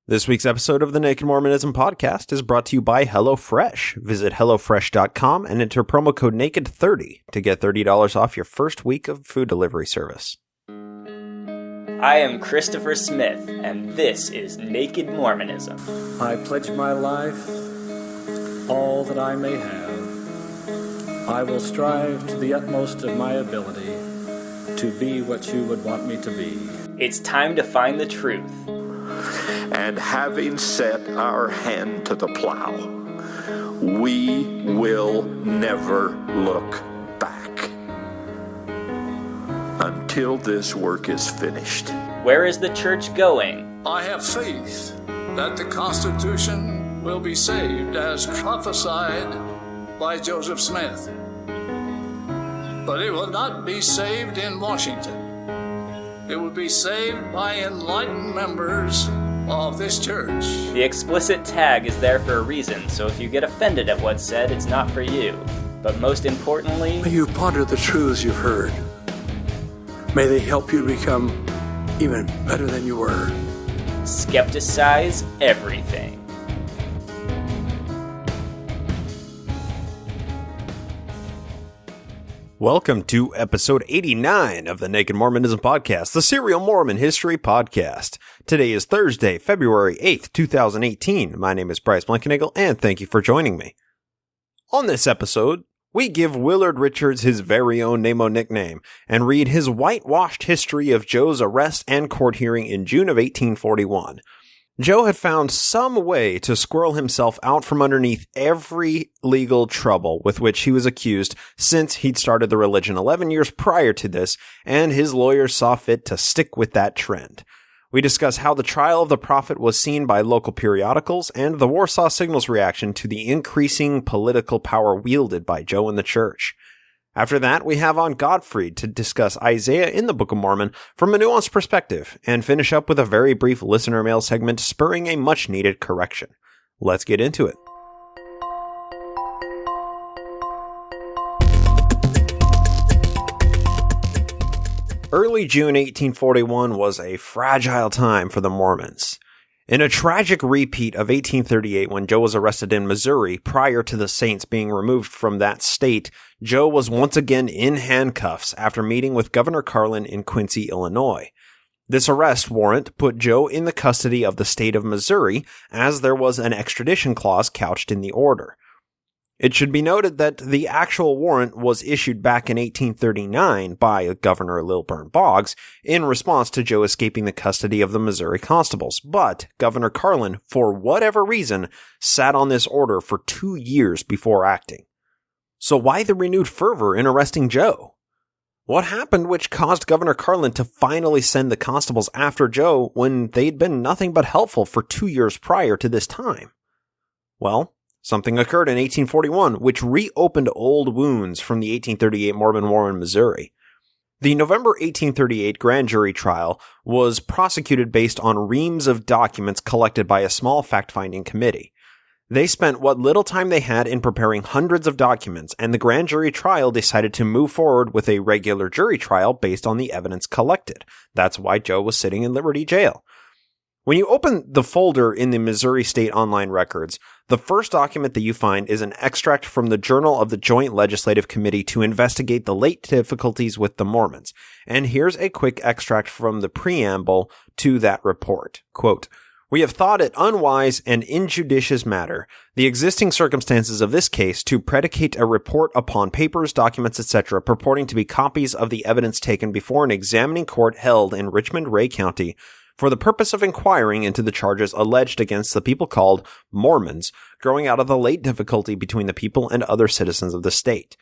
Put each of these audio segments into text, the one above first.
This week's episode of the Naked Mormonism podcast is brought to you by HelloFresh. Visit HelloFresh.com and enter promo code NAKED30 to get $30 off your first week of food delivery service. I am Christopher Smith, and this is Naked Mormonism. I pledge my life, all that I may have. I will strive to the utmost of my ability to be what you would want me to be. It's time to find the truth. And having set our hand to the plow, we will never look back until this work is finished. Where is the church going? I have faith that the Constitution will be saved as prophesied by Joseph Smith. But it will not be saved in Washington. It will be saved by enlightened members of this church. The explicit tag is there for a reason, so if you get offended at what's said, it's not for you. But most importantly, may you ponder the truths you've heard. May they help you become even better than you were. Skepticize everything. Welcome to episode 89 of the Naked Mormonism podcast, the serial Mormon history podcast. Today is Thursday, February 8th, 2018. My name is Bryce Blankenagel, and thank you for joining me. On this episode, we give Willard Richards his very own NaMo nickname and read his whitewashed history of Joe's arrest and court hearing in June of 1841. Joe had found some way to squirrel himself out from underneath every legal trouble with which he was accused since he'd started the religion 11 years prior to this, and his lawyers saw fit to stick with that trend. We discuss how the trial of the prophet was seen by local periodicals and the Warsaw Signal's reaction to the increasing political power wielded by Joe in the church. After that, we have on Gottfried to discuss Isaiah in the Book of Mormon from a nuanced perspective, and finish up with a very brief listener mail segment spurring a much-needed correction. Let's get into it. Early June 1841 was a fragile time for the Mormons. In a tragic repeat of 1838, when Joe was arrested in Missouri prior to the Saints being removed from that state, Joe was once again in handcuffs after meeting with Governor Carlin in Quincy, Illinois. This arrest warrant put Joe in the custody of the state of Missouri, as there was an extradition clause couched in the order. It should be noted that the actual warrant was issued back in 1839 by Governor Lilburn Boggs in response to Joe escaping the custody of the Missouri constables, but Governor Carlin, for whatever reason, sat on this order for 2 years before acting. So why the renewed fervor in arresting Joe? What happened which caused Governor Carlin to finally send the constables after Joe when they'd been nothing but helpful for 2 years prior to this time? Well, something occurred in 1841 which reopened old wounds from the 1838 Mormon War in Missouri. The November 1838 grand jury trial was prosecuted based on reams of documents collected by a small fact-finding committee. They spent what little time they had in preparing hundreds of documents, and the grand jury trial decided to move forward with a regular jury trial based on the evidence collected. That's why Joe was sitting in Liberty Jail. When you open the folder in the Missouri State Online Records, the first document that you find is an extract from the Journal of the Joint Legislative Committee to investigate the late difficulties with the Mormons. And here's a quick extract from the preamble to that report. Quote, "We have thought it unwise and injudicious matter, the existing circumstances of this case, to predicate a report upon papers, documents, etc., purporting to be copies of the evidence taken before an examining court held in Richmond, Ray County, for the purpose of inquiring into the charges alleged against the people called Mormons, growing out of the late difficulty between the people and other citizens of the state.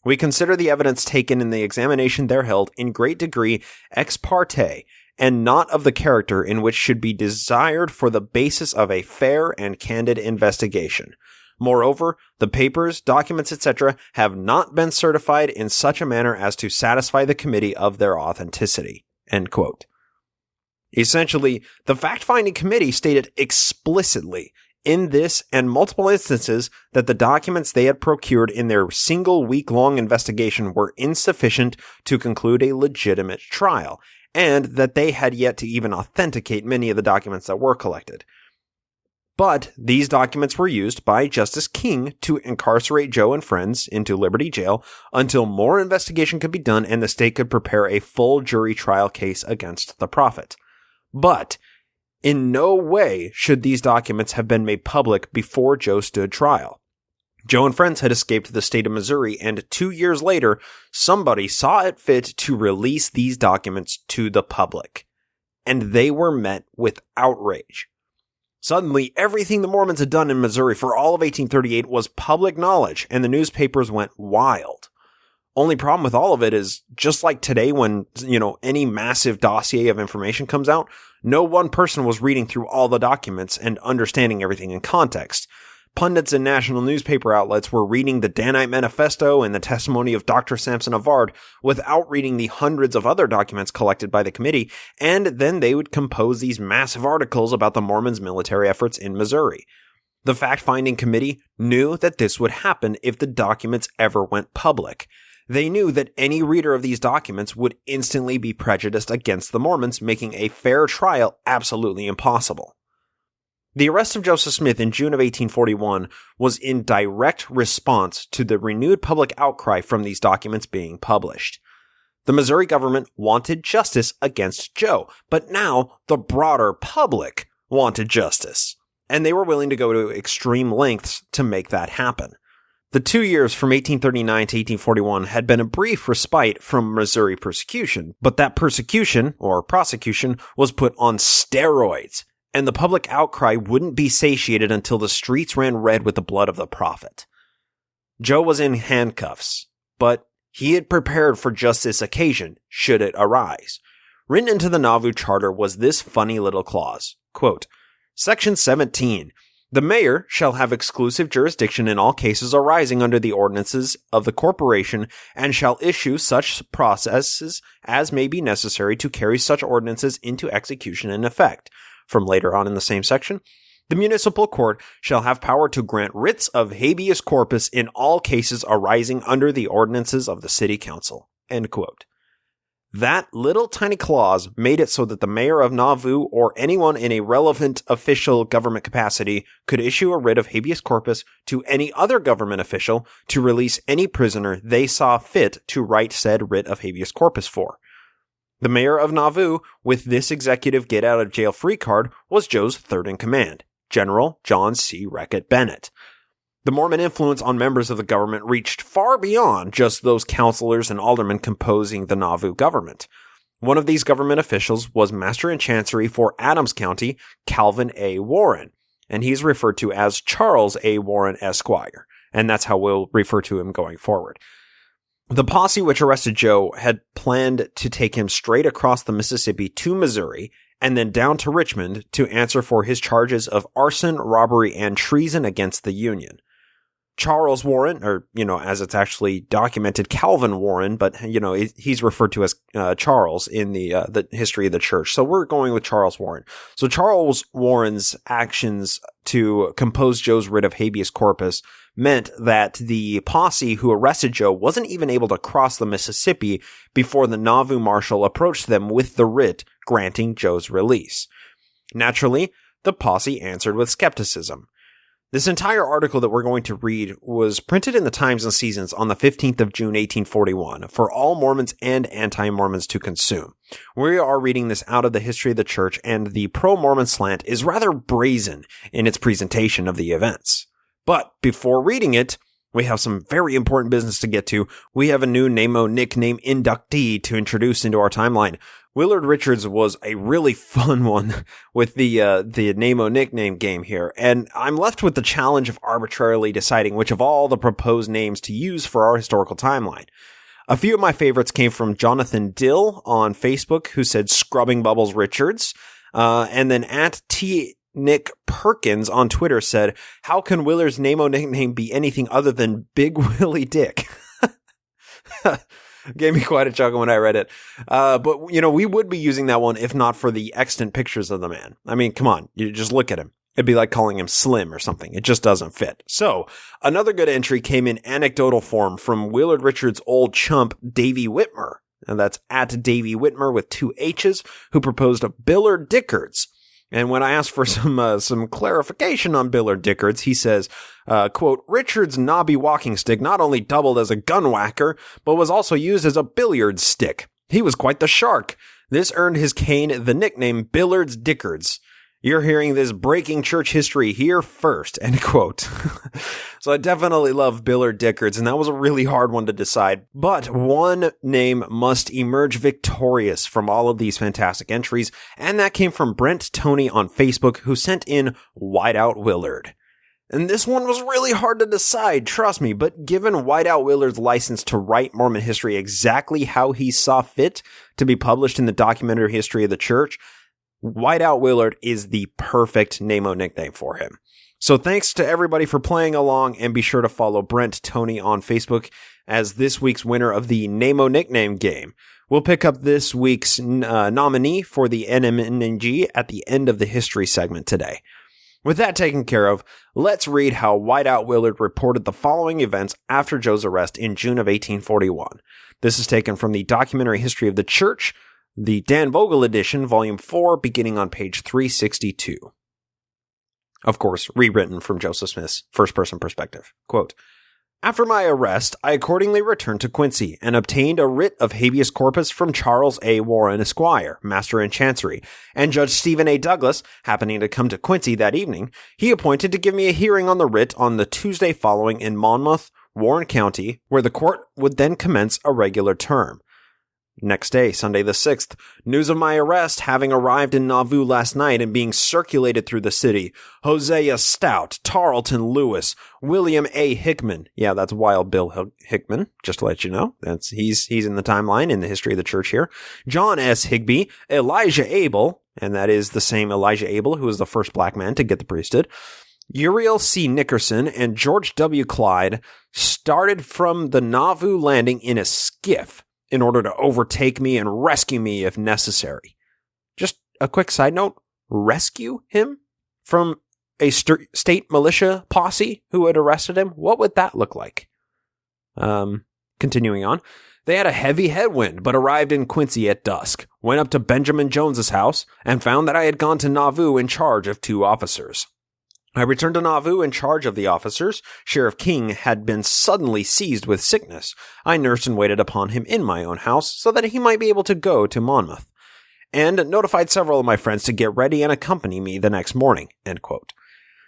We consider the evidence taken in the examination there held in great degree ex parte, and not of the character in which should be desired for the basis of a fair and candid investigation. Moreover, the papers, documents, etc. have not been certified in such a manner as to satisfy the committee of their authenticity." End quote. Essentially, the fact-finding committee stated explicitly in this and multiple instances that the documents they had procured in their single week-long investigation were insufficient to conclude a legitimate trial, and that they had yet to even authenticate many of the documents that were collected. But these documents were used by Justice King to incarcerate Joe and friends into Liberty Jail until more investigation could be done and the state could prepare a full jury trial case against the prophet. But in no way should these documents have been made public before Joe stood trial. Joe and friends had escaped the state of Missouri, and 2 years later, somebody saw it fit to release these documents to the public. And they were met with outrage. Suddenly, everything the Mormons had done in Missouri for all of 1838 was public knowledge, and the newspapers went wild. Only problem with all of it is, just like today when, any massive dossier of information comes out, no one person was reading through all the documents and understanding everything in context. Pundits and national newspaper outlets were reading the Danite Manifesto and the testimony of Dr. Samson Avard without reading the hundreds of other documents collected by the committee, and then they would compose these massive articles about the Mormons' military efforts in Missouri. The fact-finding committee knew that this would happen if the documents ever went public. They knew that any reader of these documents would instantly be prejudiced against the Mormons, making a fair trial absolutely impossible. The arrest of Joseph Smith in June of 1841 was in direct response to the renewed public outcry from these documents being published. The Missouri government wanted justice against Joe, but now the broader public wanted justice, and they were willing to go to extreme lengths to make that happen. The 2 years from 1839 to 1841 had been a brief respite from Missouri persecution, but that persecution, or prosecution, was put on steroids. And the public outcry wouldn't be satiated until the streets ran red with the blood of the prophet. Joe was in handcuffs, but he had prepared for just this occasion, should it arise. Written into the Nauvoo Charter was this funny little clause, quote, Section 17, the mayor shall have exclusive jurisdiction in all cases arising under the ordinances of the corporation and shall issue such processes as may be necessary to carry such ordinances into execution and effect. From later on in the same section, the municipal court shall have power to grant writs of habeas corpus in all cases arising under the ordinances of the city council. End quote. That little tiny clause made it so that the mayor of Nauvoo or anyone in a relevant official government capacity could issue a writ of habeas corpus to any other government official to release any prisoner they saw fit to write said writ of habeas corpus for. The mayor of Nauvoo, with this executive get-out-of-jail-free card, was Joe's third-in-command, General John C. Reckitt Bennett. The Mormon influence on members of the government reached far beyond just those councilors and aldermen composing the Nauvoo government. One of these government officials was Master in Chancery for Adams County, Calvin A. Warren, and he's referred to as Charles A. Warren, Esquire, and that's how we'll refer to him going forward. The posse which arrested Joe had planned to take him straight across the Mississippi to Missouri and then down to Richmond to answer for his charges of arson, robbery, and treason against the Union. Charles Warren, or, as it's actually documented, Calvin Warren, but, he's referred to as Charles in the history of the church. So we're going with Charles Warren. So Charles Warren's actions to compose Joe's writ of habeas corpus meant that the posse who arrested Joe wasn't even able to cross the Mississippi before the Nauvoo marshal approached them with the writ granting Joe's release. Naturally, the posse answered with skepticism. This entire article that we're going to read was printed in the Times and Seasons on the 15th of June, 1841, for all Mormons and anti-Mormons to consume. We are reading this out of the history of the church, and the pro-Mormon slant is rather brazen in its presentation of the events. But before reading it, we have some very important business to get to. We have a new NaMo Nickname inductee to introduce into our timeline. Willard Richards was a really fun one with the NaMo Nickname game here, and I'm left with the challenge of arbitrarily deciding which of all the proposed names to use for our historical timeline. A few of my favorites came from Jonathan Dill on Facebook, who said Scrubbing Bubbles Richards, and then at Nick Perkins on Twitter said, how can Willard's NaMo Nickname be anything other than Big Willie Dick? Gave me quite a chuckle when I read it. But, we would be using that one if not for the extant pictures of the man. I mean, come on, you just look at him. It'd be like calling him Slim or something. It just doesn't fit. So, another good entry came in anecdotal form from Willard Richards' old chump, Davy Whitmer. And that's at Davy Whitmer with 2 H's, who proposed Billard Dickards. And when I asked for some clarification on Willard Richards, he says, quote, Richards' knobby walking stick not only doubled as a gun whacker, but was also used as a billiard stick. He was quite the shark. This earned his cane the nickname Willard Richards. You're hearing this breaking church history here first, end quote. So I definitely love Willard Richards, and that was a really hard one to decide. But one name must emerge victorious from all of these fantastic entries, and that came from Brent Tony on Facebook, who sent in Whiteout Willard. And this one was really hard to decide, trust me, but given Whiteout Willard's license to write Mormon history exactly how he saw fit to be published in the documentary history of the church, Whiteout Willard is the perfect NaMo nickname for him. So thanks to everybody for playing along, and be sure to follow Brent Tony on Facebook as this week's winner of the NaMo Nickname game. We'll pick up this week's nominee for the NMNG at the end of the history segment today. With that taken care of, let's read how Whiteout Willard reported the following events after Joe's arrest in June of 1841. This is taken from the Documentary History of the Church, the Dan Vogel edition, volume 4, beginning on page 362. Of course, rewritten from Joseph Smith's first-person perspective. Quote, After my arrest, I accordingly returned to Quincy and obtained a writ of habeas corpus from Charles A. Warren, Esquire, Master in Chancery, and Judge Stephen A. Douglas, happening to come to Quincy that evening, he appointed to give me a hearing on the writ on the Tuesday following in Monmouth, Warren County, where the court would then commence a regular term. Next day, Sunday the 6th, news of my arrest having arrived in Nauvoo last night and being circulated through the city. Hosea Stout, Tarleton Lewis, William A. Hickman. Yeah, that's Wild Bill Hickman, just to let you know. He's in the timeline in the history of the church here. John S. Higby, Elijah Abel, and that is the same Elijah Abel who was the first black man to get the priesthood. Uriel C. Nickerson and George W. Clyde started from the Nauvoo landing in a skiff in order to overtake me and rescue me if necessary. Just a quick side note, rescue him from a state militia posse who had arrested him? What would that look like? Continuing on. They had a heavy headwind, but arrived in Quincy at dusk, went up to Benjamin Jones's house, and found that I had gone to Nauvoo in charge of 2 officers. I returned to Nauvoo in charge of the officers. Sheriff King had been suddenly seized with sickness. I nursed and waited upon him in my own house so that he might be able to go to Monmouth, and notified several of my friends to get ready and accompany me the next morning. End quote.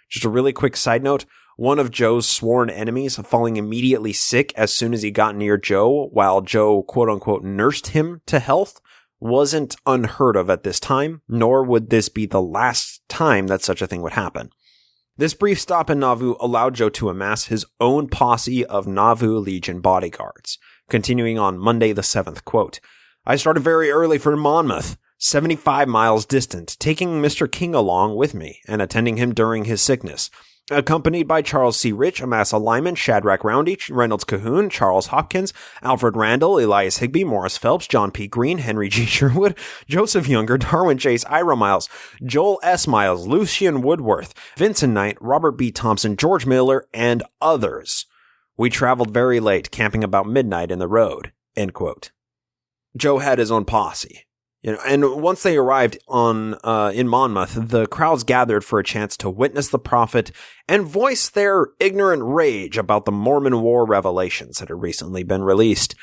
Just a really quick side note, one of Joe's sworn enemies falling immediately sick as soon as he got near Joe, while Joe quote-unquote nursed him to health, wasn't unheard of at this time, nor would this be the last time that such a thing would happen. This brief stop in Nauvoo allowed Joe to amass his own posse of Nauvoo Legion bodyguards. Continuing on Monday the 7th, quote, I started very early for Monmouth, 75 miles distant, taking Mr. King along with me and attending him during his sickness. Accompanied by Charles C. Rich, Amasa Lyman, Shadrach Roundy, Reynolds Cahoon, Charles Hopkins, Alfred Randall, Elias Higby, Morris Phelps, John P. Green, Henry G. Sherwood, Joseph Younger, Darwin Chase, Ira Miles, Joel S. Miles, Lucian Woodworth, Vincent Knight, Robert B. Thompson, George Miller, and others. We traveled very late, camping about midnight in the road. End quote. Joe had his own posse. And once they arrived in Monmouth, the crowds gathered for a chance to witness the prophet and voice their ignorant rage about the Mormon war revelations that had recently been released.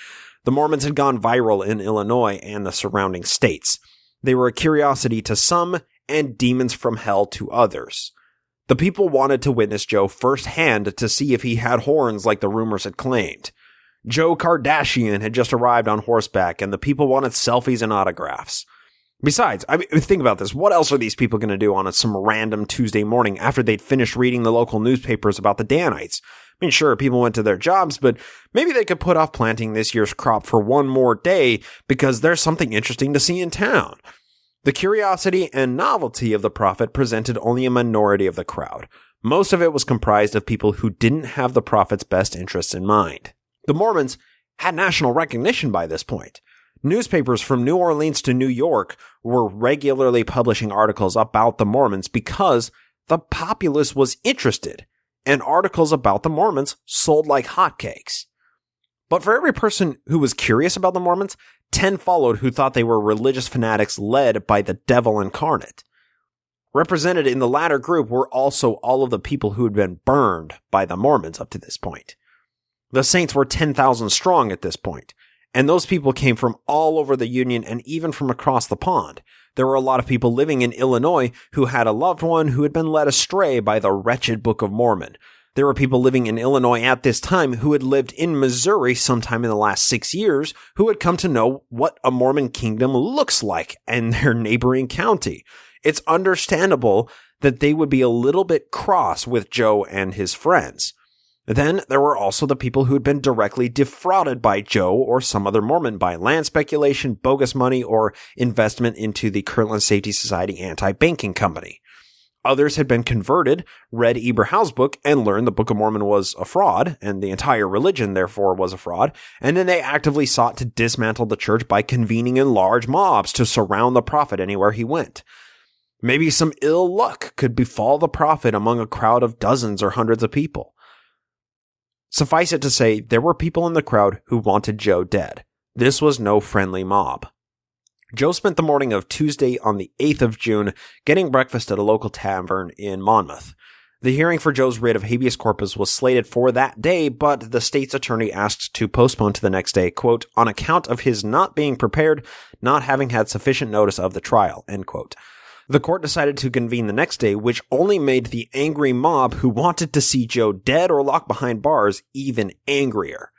The Mormons had gone viral in Illinois and the surrounding states. They were a curiosity to some and demons from hell to others. The people wanted to witness Joe firsthand to see if he had horns like the rumors had claimed. Joe Kardashian had just arrived on horseback, and the people wanted selfies and autographs. Besides, think about this. What else are these people going to do on some random Tuesday morning after they'd finished reading the local newspapers about the Danites? I mean, sure, people went to their jobs, but maybe they could put off planting this year's crop for one more day because there's something interesting to see in town. The curiosity and novelty of the prophet presented only a minority of the crowd. Most of it was comprised of people who didn't have the prophet's best interests in mind. The Mormons had national recognition by this point. Newspapers from New Orleans to New York were regularly publishing articles about the Mormons because the populace was interested, and articles about the Mormons sold like hotcakes. But for every person who was curious about the Mormons, 10 followed who thought they were religious fanatics led by the devil incarnate. Represented in the latter group were also all of the people who had been burned by the Mormons up to this point. The Saints were 10,000 strong at this point, and those people came from all over the Union and even from across the pond. There were a lot of people living in Illinois who had a loved one who had been led astray by the wretched Book of Mormon. There were people living in Illinois at this time who had lived in Missouri sometime in the last 6 years who had come to know what a Mormon kingdom looks like in their neighboring county. It's understandable that they would be a little bit cross with Joe and his friends. Then there were also the people who had been directly defrauded by Joe or some other Mormon by land speculation, bogus money, or investment into the Kirtland Safety Society anti-banking company. Others had been converted, read Eberhau's book, and learned the Book of Mormon was a fraud, and the entire religion, therefore, was a fraud, and then they actively sought to dismantle the church by convening in large mobs to surround the prophet anywhere he went. Maybe some ill luck could befall the prophet among a crowd of dozens or hundreds of people. Suffice it to say, there were people in the crowd who wanted Joe dead. This was no friendly mob. Joe spent the morning of Tuesday on the 8th of June getting breakfast at a local tavern in Monmouth. The hearing for Joe's writ of habeas corpus was slated for that day, but the state's attorney asked to postpone to the next day, quote, on account of his not being prepared, not having had sufficient notice of the trial, end quote. The court decided to convene the next day, which only made the angry mob who wanted to see Joe dead or locked behind bars even angrier.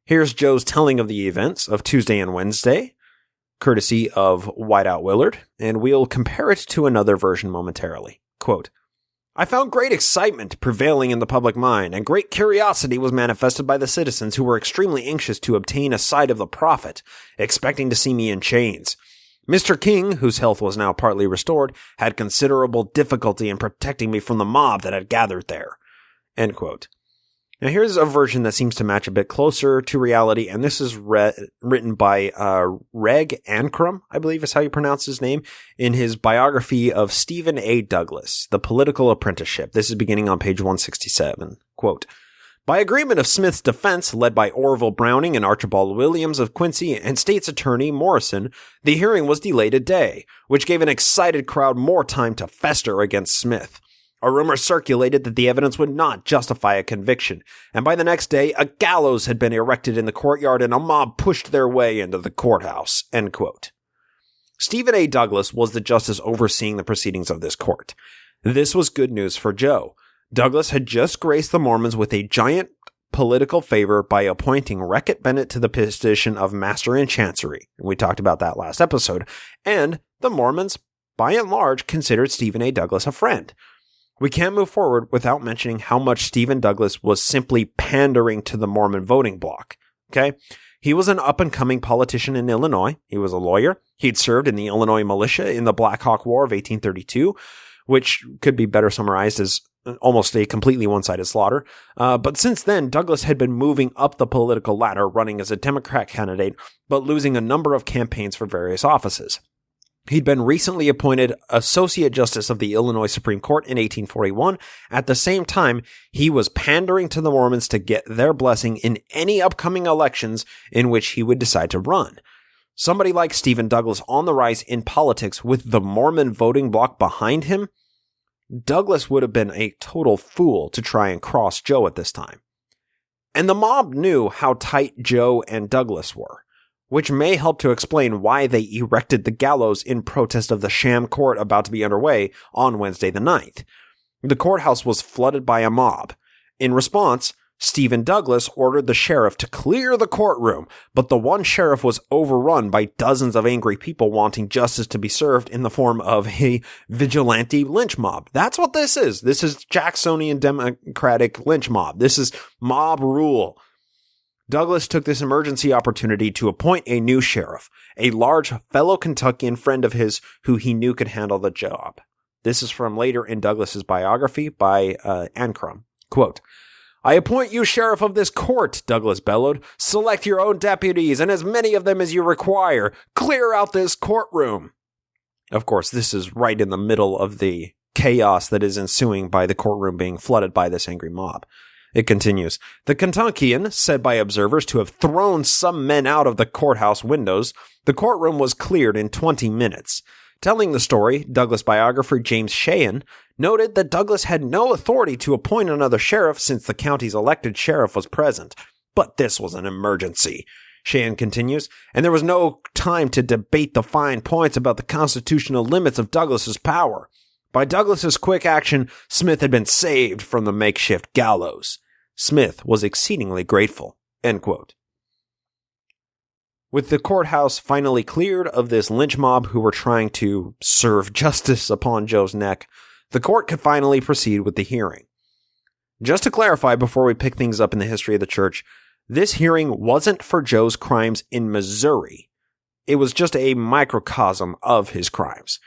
Here's Joe's telling of the events of Tuesday and Wednesday, courtesy of Whiteout Willard, and we'll compare it to another version momentarily. Quote, I found great excitement prevailing in the public mind, and great curiosity was manifested by the citizens who were extremely anxious to obtain a sight of the prophet, expecting to see me in chains. Mr. King, whose health was now partly restored, had considerable difficulty in protecting me from the mob that had gathered there. End quote. Now here's a version that seems to match a bit closer to reality, and this is written by Reg Ancrum, I believe is how you pronounce his name, in his biography of Stephen A. Douglas, The Political Apprenticeship. This is beginning on page 167. Quote, by agreement of Smith's defense, led by Orville Browning and Archibald Williams of Quincy and State's Attorney Morrison, the hearing was delayed a day, which gave an excited crowd more time to fester against Smith. A rumor circulated that the evidence would not justify a conviction, and by the next day, a gallows had been erected in the courtyard and a mob pushed their way into the courthouse. End quote. Stephen A. Douglas was the justice overseeing the proceedings of this court. This was good news for Joe. Douglas had just graced the Mormons with a giant political favor by appointing Reckitt Bennett to the position of Master in Chancery. We talked about that last episode. And the Mormons, by and large, considered Stephen A. Douglas a friend. We can't move forward without mentioning how much Stephen Douglas was simply pandering to the Mormon voting bloc. Okay? He was an up-and-coming politician in Illinois. He was a lawyer. He'd served in the Illinois militia in the Black Hawk War of 1832, which could be better summarized as almost a completely one-sided slaughter. But since then, Douglas had been moving up the political ladder, running as a Democrat candidate, but losing a number of campaigns for various offices. He'd been recently appointed Associate Justice of the Illinois Supreme Court in 1841. At the same time, he was pandering to the Mormons to get their blessing in any upcoming elections in which he would decide to run. Somebody like Stephen Douglas on the rise in politics with the Mormon voting bloc behind him, Douglas would have been a total fool to try and cross Joe at this time. And the mob knew how tight Joe and Douglas were, which may help to explain why they erected the gallows in protest of the sham court about to be underway on Wednesday the 9th. The courthouse was flooded by a mob. In response, Stephen Douglas ordered the sheriff to clear the courtroom, but the one sheriff was overrun by dozens of angry people wanting justice to be served in the form of a vigilante lynch mob. That's what this is. This is Jacksonian Democratic lynch mob. This is mob rule. Douglas took this emergency opportunity to appoint a new sheriff, a large fellow Kentuckian friend of his who he knew could handle the job. This is from later in Douglas's biography by Ancrum. Quote, I appoint you sheriff of this court, Douglas bellowed. Select your own deputies and as many of them as you require. Clear out this courtroom. Of course, this is right in the middle of the chaos that is ensuing by the courtroom being flooded by this angry mob. It continues, the Kentuckian, said by observers to have thrown some men out of the courthouse windows, the courtroom was cleared in 20 minutes. Telling the story, Douglas biographer James Sheehan noted that Douglas had no authority to appoint another sheriff since the county's elected sheriff was present. But this was an emergency, Sheehan continues, and there was no time to debate the fine points about the constitutional limits of Douglas's power. By Douglas's quick action, Smith had been saved from the makeshift gallows. Smith was exceedingly grateful. End quote. With the courthouse finally cleared of this lynch mob who were trying to serve justice upon Joe's neck, the court could finally proceed with the hearing. Just to clarify before we pick things up in the history of the church, this hearing wasn't for Joe's crimes in Missouri. It was just a microcosm of his crimes.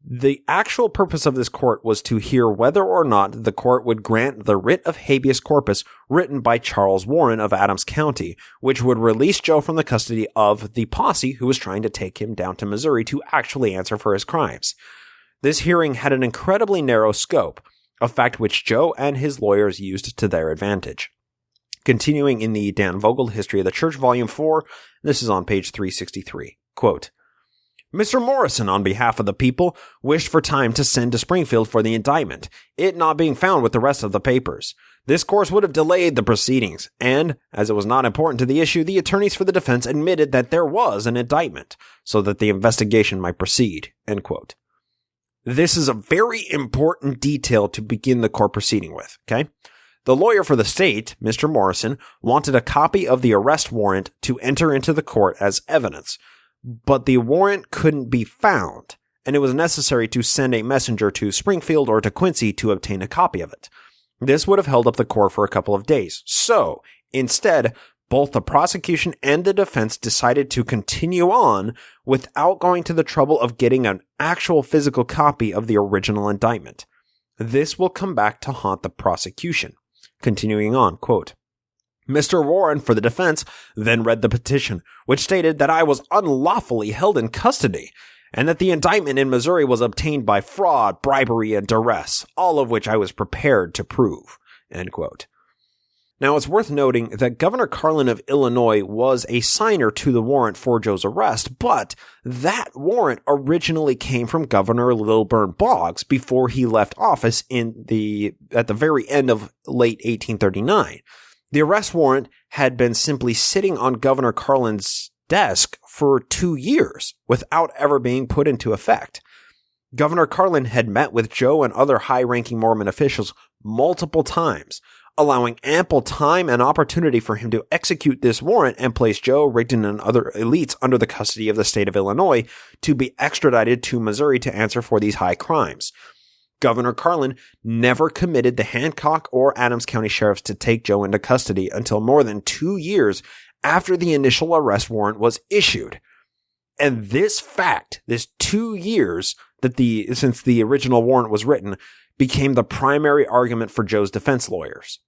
The actual purpose of this court was to hear whether or not the court would grant the writ of habeas corpus written by Charles Warren of Adams County, which would release Joe from the custody of the posse who was trying to take him down to Missouri to actually answer for his crimes. This hearing had an incredibly narrow scope, a fact which Joe and his lawyers used to their advantage. Continuing in the Dan Vogel History of the Church, Volume 4, this is on page 363. Quote, Mr. Morrison, on behalf of the people, wished for time to send to Springfield for the indictment, it not being found with the rest of the papers. This course would have delayed the proceedings, and, as it was not important to the issue, the attorneys for the defense admitted that there was an indictment, so that the investigation might proceed. End quote. This is a very important detail to begin the court proceeding with, okay? The lawyer for the state, Mr. Morrison, wanted a copy of the arrest warrant to enter into the court as evidence, but the warrant couldn't be found, and it was necessary to send a messenger to Springfield or to Quincy to obtain a copy of it. This would have held up the court for a couple of days. So, instead, both the prosecution and the defense decided to continue on without going to the trouble of getting an actual physical copy of the original indictment. This will come back to haunt the prosecution. Continuing on, quote, Mr. Warren, for the defense, then read the petition, which stated that I was unlawfully held in custody, and that the indictment in Missouri was obtained by fraud, bribery, and duress, all of which I was prepared to prove. End quote. Now, it's worth noting that Governor Carlin of Illinois was a signer to the warrant for Joe's arrest, but that warrant originally came from Governor Lilburn Boggs before he left office at the very end of late 1839. The arrest warrant had been simply sitting on Governor Carlin's desk for 2 years without ever being put into effect. Governor Carlin had met with Joe and other high-ranking Mormon officials multiple times, allowing ample time and opportunity for him to execute this warrant and place Joe, Rigdon, and other elites under the custody of the state of Illinois to be extradited to Missouri to answer for these high crimes. Governor Carlin never committed the Hancock or Adams County sheriffs to take Joe into custody until more than 2 years after the initial arrest warrant was issued. And this fact, this 2 years since the original warrant was written, became the primary argument for Joe's defense lawyers.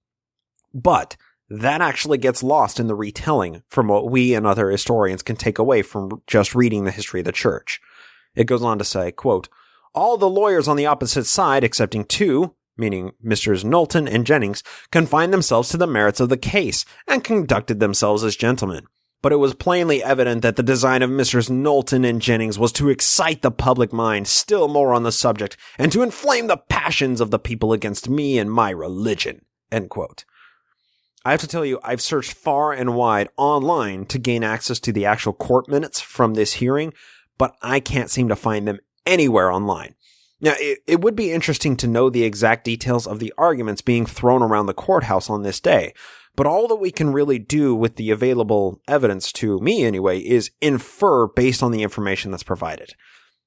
But that actually gets lost in the retelling from what we and other historians can take away from just reading the history of the church. It goes on to say, quote, all the lawyers on the opposite side, excepting two, meaning Messrs. Knowlton and Jennings, confined themselves to the merits of the case and conducted themselves as gentlemen. But it was plainly evident that the design of Messrs. Knowlton and Jennings was to excite the public mind still more on the subject and to inflame the passions of the people against me and my religion. End quote. I have to tell you, I've searched far and wide online to gain access to the actual court minutes from this hearing, but I can't seem to find them anywhere online. Now, it would be interesting to know the exact details of the arguments being thrown around the courthouse on this day, but all that we can really do with the available evidence, to me anyway, is infer based on the information that's provided.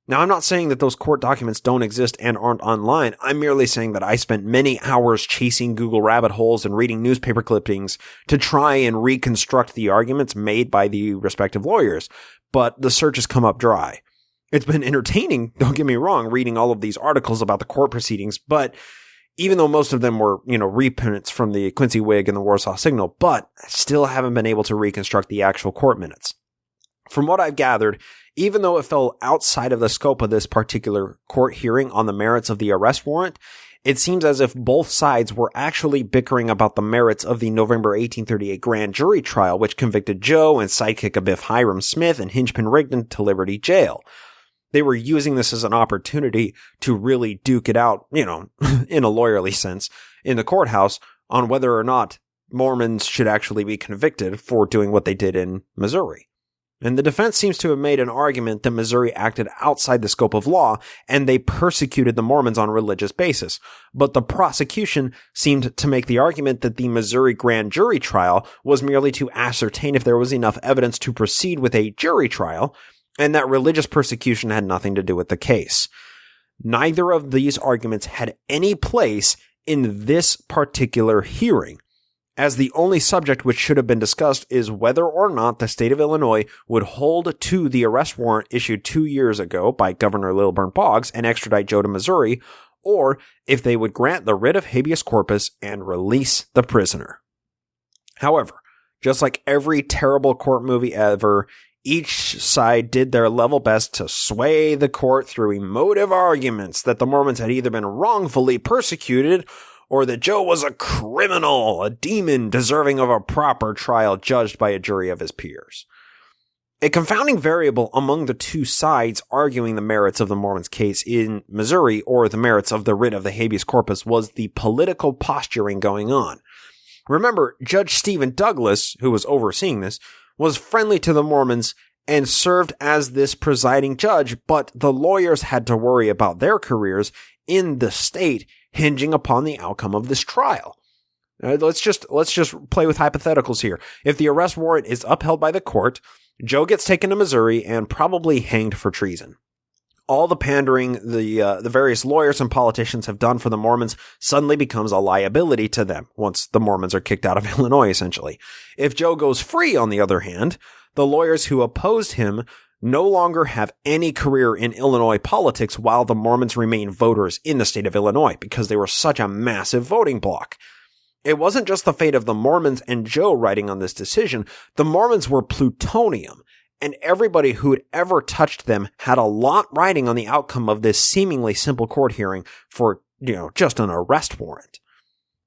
Now, I'm not saying that those court documents don't exist and aren't online. I'm merely saying that I spent many hours chasing Google rabbit holes and reading newspaper clippings to try and reconstruct the arguments made by the respective lawyers, but the search has come up dry. It's been entertaining, don't get me wrong, reading all of these articles about the court proceedings, but even though most of them were, reprints from the Quincy Whig and the Warsaw Signal, but I still haven't been able to reconstruct the actual court minutes. From what I've gathered, even though it fell outside of the scope of this particular court hearing on the merits of the arrest warrant, it seems as if both sides were actually bickering about the merits of the November 1838 grand jury trial, which convicted Joe and sidekick Abiff Hiram Smith and Hinchpin Rigdon to Liberty Jail. They were using this as an opportunity to really duke it out, in a lawyerly sense, in the courthouse on whether or not Mormons should actually be convicted for doing what they did in Missouri. And the defense seems to have made an argument that Missouri acted outside the scope of law and they persecuted the Mormons on a religious basis. But the prosecution seemed to make the argument that the Missouri grand jury trial was merely to ascertain if there was enough evidence to proceed with a jury trial, and that religious persecution had nothing to do with the case. Neither of these arguments had any place in this particular hearing, as the only subject which should have been discussed is whether or not the state of Illinois would hold to the arrest warrant issued 2 years ago by Governor Lilburn Boggs and extradite Joe to Missouri, or if they would grant the writ of habeas corpus and release the prisoner. However, just like every terrible court movie ever, each side did their level best to sway the court through emotive arguments that the Mormons had either been wrongfully persecuted or that Joe was a criminal, a demon deserving of a proper trial judged by a jury of his peers. A confounding variable among the two sides arguing the merits of the Mormons' case in Missouri or the merits of the writ of the habeas corpus was the political posturing going on. Remember, Judge Stephen Douglas, who was overseeing this, was friendly to the Mormons and served as this presiding judge, but the lawyers had to worry about their careers in the state hinging upon the outcome of this trial. Let's just play with hypotheticals here. If the arrest warrant is upheld by the court, Joe gets taken to Missouri and probably hanged for treason. All the pandering the various lawyers and politicians have done for the Mormons suddenly becomes a liability to them once the Mormons are kicked out of Illinois, essentially. If Joe goes free, on the other hand, the lawyers who opposed him no longer have any career in Illinois politics while the Mormons remain voters in the state of Illinois because they were such a massive voting bloc. It wasn't just the fate of the Mormons and Joe riding on this decision. The Mormons were plutonium, and everybody who had ever touched them had a lot riding on the outcome of this seemingly simple court hearing for, just an arrest warrant.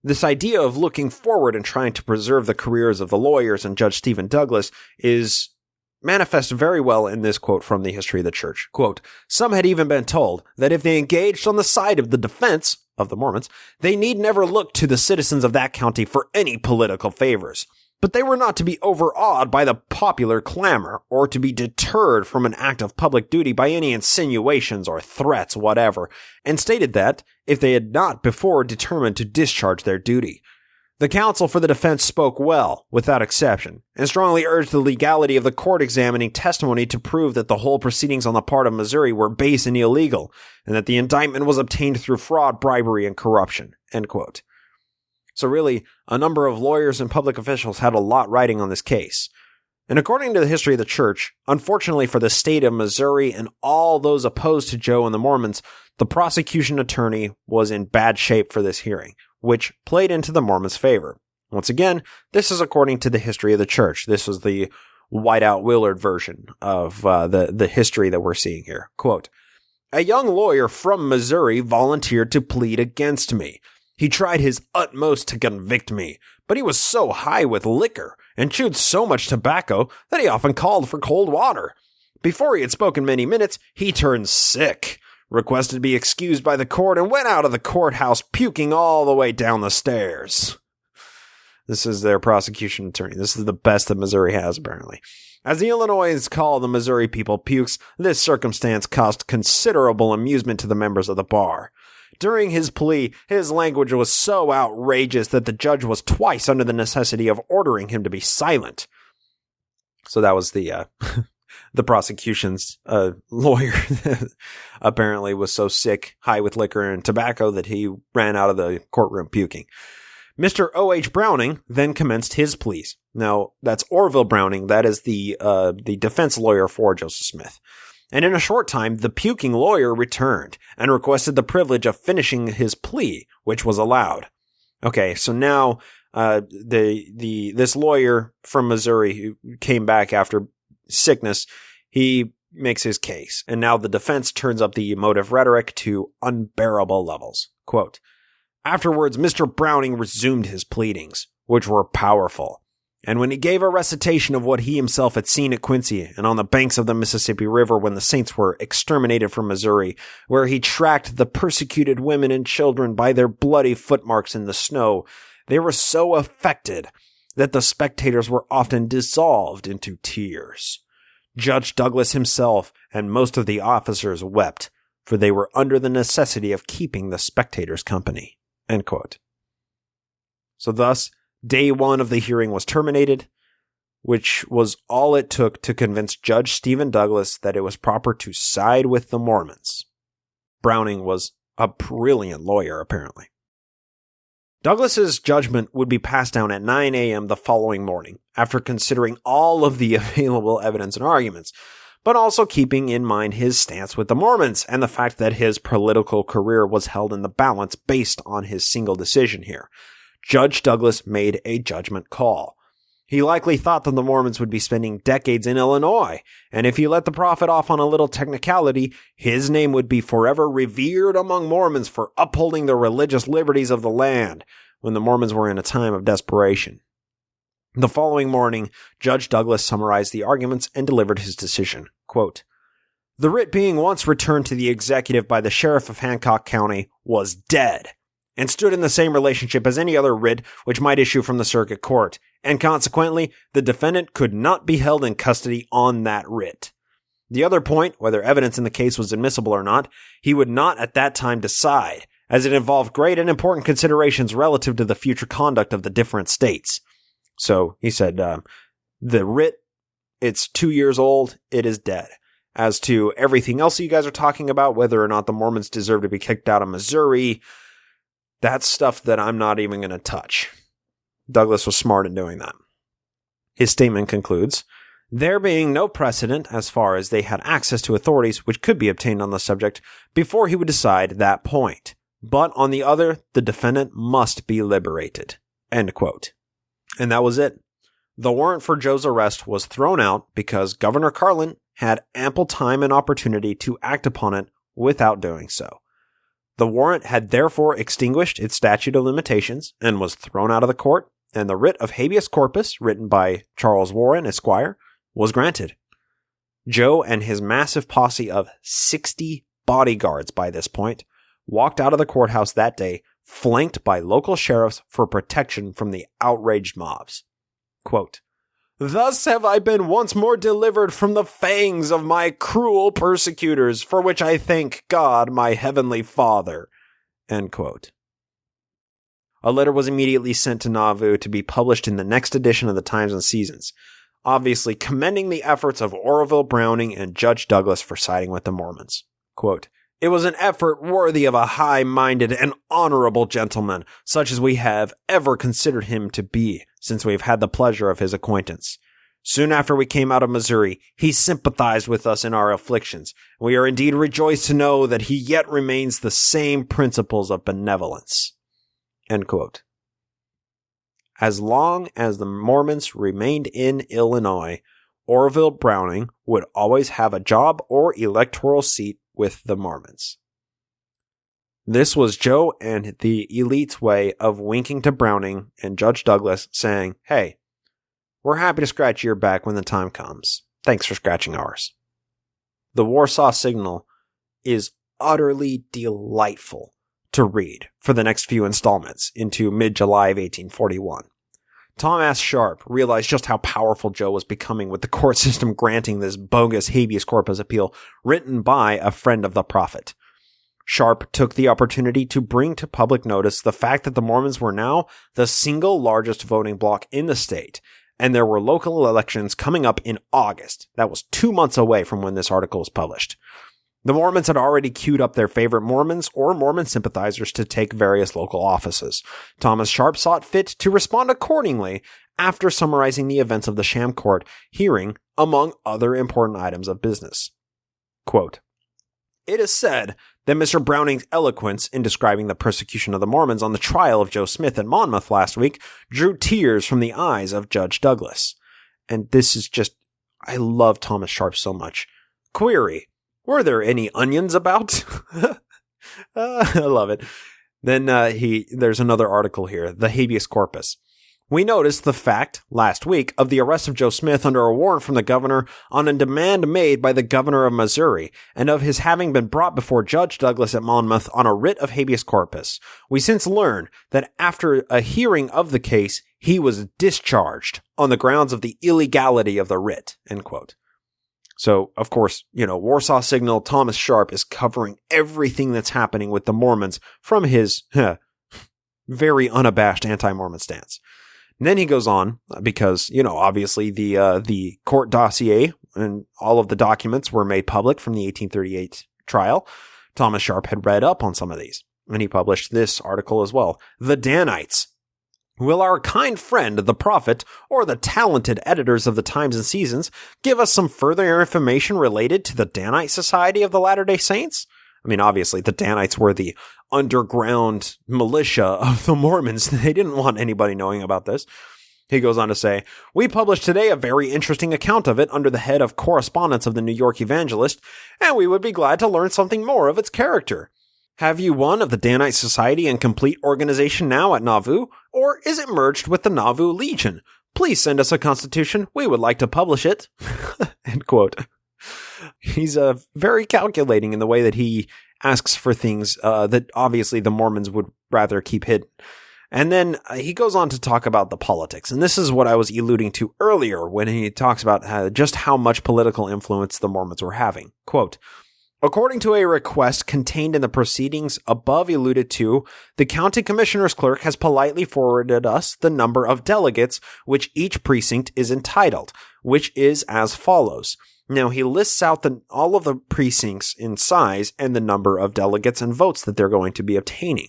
This idea of looking forward and trying to preserve the careers of the lawyers and Judge Stephen Douglas is manifest very well in this quote from the History of the Church. Quote, "Some had even been told that if they engaged on the side of the defense of the Mormons, they need never look to the citizens of that county for any political favors. But they were not to be overawed by the popular clamor, or to be deterred from an act of public duty by any insinuations or threats whatever, and stated that, if they had not before determined to discharge their duty. The counsel for the defense spoke well, without exception, and strongly urged the legality of the court examining testimony to prove that the whole proceedings on the part of Missouri were base and illegal, and that the indictment was obtained through fraud, bribery, and corruption." End quote. So really, a number of lawyers and public officials had a lot riding on this case. And according to the History of the Church, unfortunately for the state of Missouri and all those opposed to Joe and the Mormons, the prosecution attorney was in bad shape for this hearing, which played into the Mormons' favor. Once again, this is according to the History of the Church. This was the whiteout Willard version of the history that we're seeing here. Quote, "A young lawyer from Missouri volunteered to plead against me. He tried his utmost to convict me, but he was so high with liquor and chewed so much tobacco that he often called for cold water. Before he had spoken many minutes, he turned sick, requested to be excused by the court, and went out of the courthouse puking all the way down the stairs." This is their prosecution attorney. This is the best that Missouri has, apparently. As the Illinois call the Missouri people pukes, this circumstance caused considerable amusement to the members of the bar. During his plea, his language was so outrageous that the judge was twice under the necessity of ordering him to be silent. So that was the prosecution's lawyer apparently was so sick, high with liquor and tobacco, that he ran out of the courtroom puking. Mr. O.H. Browning then commenced his pleas. Now, that's Orville Browning. That is the defense lawyer for Joseph Smith. And in a short time, the puking lawyer returned and requested the privilege of finishing his plea, which was allowed. Okay, so now this lawyer from Missouri who came back after sickness, he makes his case. And now the defense turns up the emotive rhetoric to unbearable levels. Quote, "Afterwards, Mr. Browning resumed his pleadings, which were powerful. And when he gave a recitation of what he himself had seen at Quincy and on the banks of the Mississippi River when the Saints were exterminated from Missouri, where he tracked the persecuted women and children by their bloody footmarks in the snow, they were so affected that the spectators were often dissolved into tears. Judge Douglas himself and most of the officers wept, for they were under the necessity of keeping the spectators company." End quote. So thus, day one of the hearing was terminated, which was all it took to convince Judge Stephen Douglas that it was proper to side with the Mormons. Browning was a brilliant lawyer, apparently. Douglas's judgment would be passed down at 9 a.m. the following morning, after considering all of the available evidence and arguments, but also keeping in mind his stance with the Mormons and the fact that his political career was held in the balance based on his single decision here. Judge Douglas made a judgment call. He likely thought that the Mormons would be spending decades in Illinois, and if he let the prophet off on a little technicality, his name would be forever revered among Mormons for upholding the religious liberties of the land when the Mormons were in a time of desperation. The following morning, Judge Douglas summarized the arguments and delivered his decision. Quote, "The writ being once returned to the executive by the sheriff of Hancock County was dead, and stood in the same relationship as any other writ which might issue from the circuit court, and consequently, the defendant could not be held in custody on that writ. The other point, whether evidence in the case was admissible or not, he would not at that time decide, as it involved great and important considerations relative to the future conduct of the different states." So, he said, the writ, it's 2 years old, it is dead. As to everything else you guys are talking about, whether or not the Mormons deserve to be kicked out of Missouri, that's stuff that I'm not even going to touch. Douglas was smart in doing that. His statement concludes, "There being no precedent as far as they had access to authorities which could be obtained on the subject before he would decide that point. But on the other, the defendant must be liberated." End quote. And that was it. The warrant for Joe's arrest was thrown out because Governor Carlin had ample time and opportunity to act upon it without doing so. The warrant had therefore extinguished its statute of limitations and was thrown out of the court, and the writ of habeas corpus, written by Charles Warren, Esquire, was granted. Joe and his massive posse of 60 bodyguards by this point walked out of the courthouse that day, flanked by local sheriffs for protection from the outraged mobs. Quote, "Thus have I been once more delivered from the fangs of my cruel persecutors, for which I thank God, my heavenly Father." End quote. A letter was immediately sent to Nauvoo to be published in the next edition of the Times and Seasons, obviously commending the efforts of Orville Browning and Judge Douglas for siding with the Mormons. Quote, "It was an effort worthy of a high-minded and honorable gentleman, such as we have ever considered him to be since we have had the pleasure of his acquaintance. Soon after we came out of Missouri, he sympathized with us in our afflictions. We are indeed rejoiced to know that he yet remains the same principles of benevolence." End quote. As long as the Mormons remained in Illinois, Orville Browning would always have a job or electoral seat with the Mormons. This was Joe and the elite's way of winking to Browning and Judge Douglas, saying, "Hey, we're happy to scratch your back when the time comes. Thanks for scratching ours." The Warsaw Signal is utterly delightful to read for the next few installments into mid-July of 1841. Tom S. Sharp realized just how powerful Joe was becoming with the court system granting this bogus habeas corpus appeal written by a friend of the prophet. Sharp took the opportunity to bring to public notice the fact that the Mormons were now the single largest voting bloc in the state, and there were local elections coming up in August. That was 2 months away from when this article was published. The Mormons had already queued up their favorite Mormons or Mormon sympathizers to take various local offices. Thomas Sharp sought fit to respond accordingly after summarizing the events of the sham court hearing, among other important items of business. Quote, "It is said that Mr. Browning's eloquence in describing the persecution of the Mormons on the trial of Joe Smith at Monmouth last week drew tears from the eyes of Judge Douglas." And this is just, I love Thomas Sharp so much. Query, were there any onions about? I love it. Then there's another article here, the habeas corpus. We noticed the fact, last week, of the arrest of Joe Smith under a warrant from the governor on a demand made by the governor of Missouri, and of his having been brought before Judge Douglas at Monmouth on a writ of habeas corpus. We since learn that after a hearing of the case, he was discharged on the grounds of the illegality of the writ, end quote. So, of course, Warsaw Signal, Thomas Sharp is covering everything that's happening with the Mormons from his very unabashed anti-Mormon stance. And then he goes on, because, obviously the court dossier and all of the documents were made public from the 1838 trial. Thomas Sharp had read up on some of these, and he published this article as well. The Danites. Will our kind friend, the prophet, or the talented editors of the Times and Seasons give us some further information related to the Danite Society of the Latter-day Saints? I mean, obviously, the Danites were the underground militia of the Mormons. They didn't want anybody knowing about this. He goes on to say, we published today a very interesting account of it under the head of Correspondence of the New York Evangelist, and we would be glad to learn something more of its character. Have you one of the Danite Society in complete organization now at Nauvoo, or is it merged with the Nauvoo Legion? Please send us a constitution. We would like to publish it. End quote. He's very calculating in the way that he asks for things that obviously the Mormons would rather keep hidden. And then he goes on to talk about the politics. And this is what I was alluding to earlier when he talks about just how much political influence the Mormons were having. Quote, according to a request contained in the proceedings above alluded to, the county commissioner's clerk has politely forwarded us the number of delegates which each precinct is entitled, which is as follows. Now, he lists out all of the precincts in size and the number of delegates and votes that they're going to be obtaining.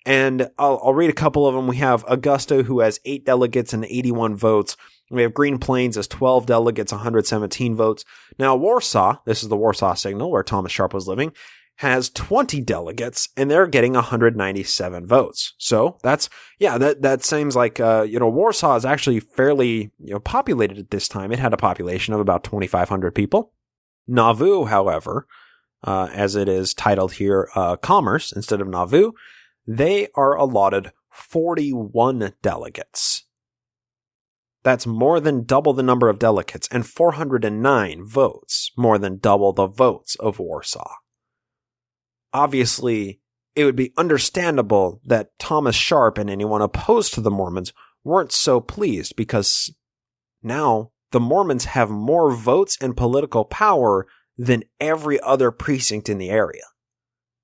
And I'll read a couple of them. We have Augusta, who has 8 delegates and 81 votes. We have Green Plains as 12 delegates, 117 votes. Now, Warsaw, this is the Warsaw Signal, where Thomas Sharp was living, has 20 delegates, and they're getting 197 votes. So that seems like, Warsaw is actually fairly, populated at this time. It had a population of about 2,500 people. Nauvoo, however, as it is titled here, Commerce instead of Nauvoo, they are allotted 41 delegates. That's more than double the number of delegates, and 409 votes, more than double the votes of Warsaw. Obviously, it would be understandable that Thomas Sharp and anyone opposed to the Mormons weren't so pleased, because now the Mormons have more votes and political power than every other precinct in the area.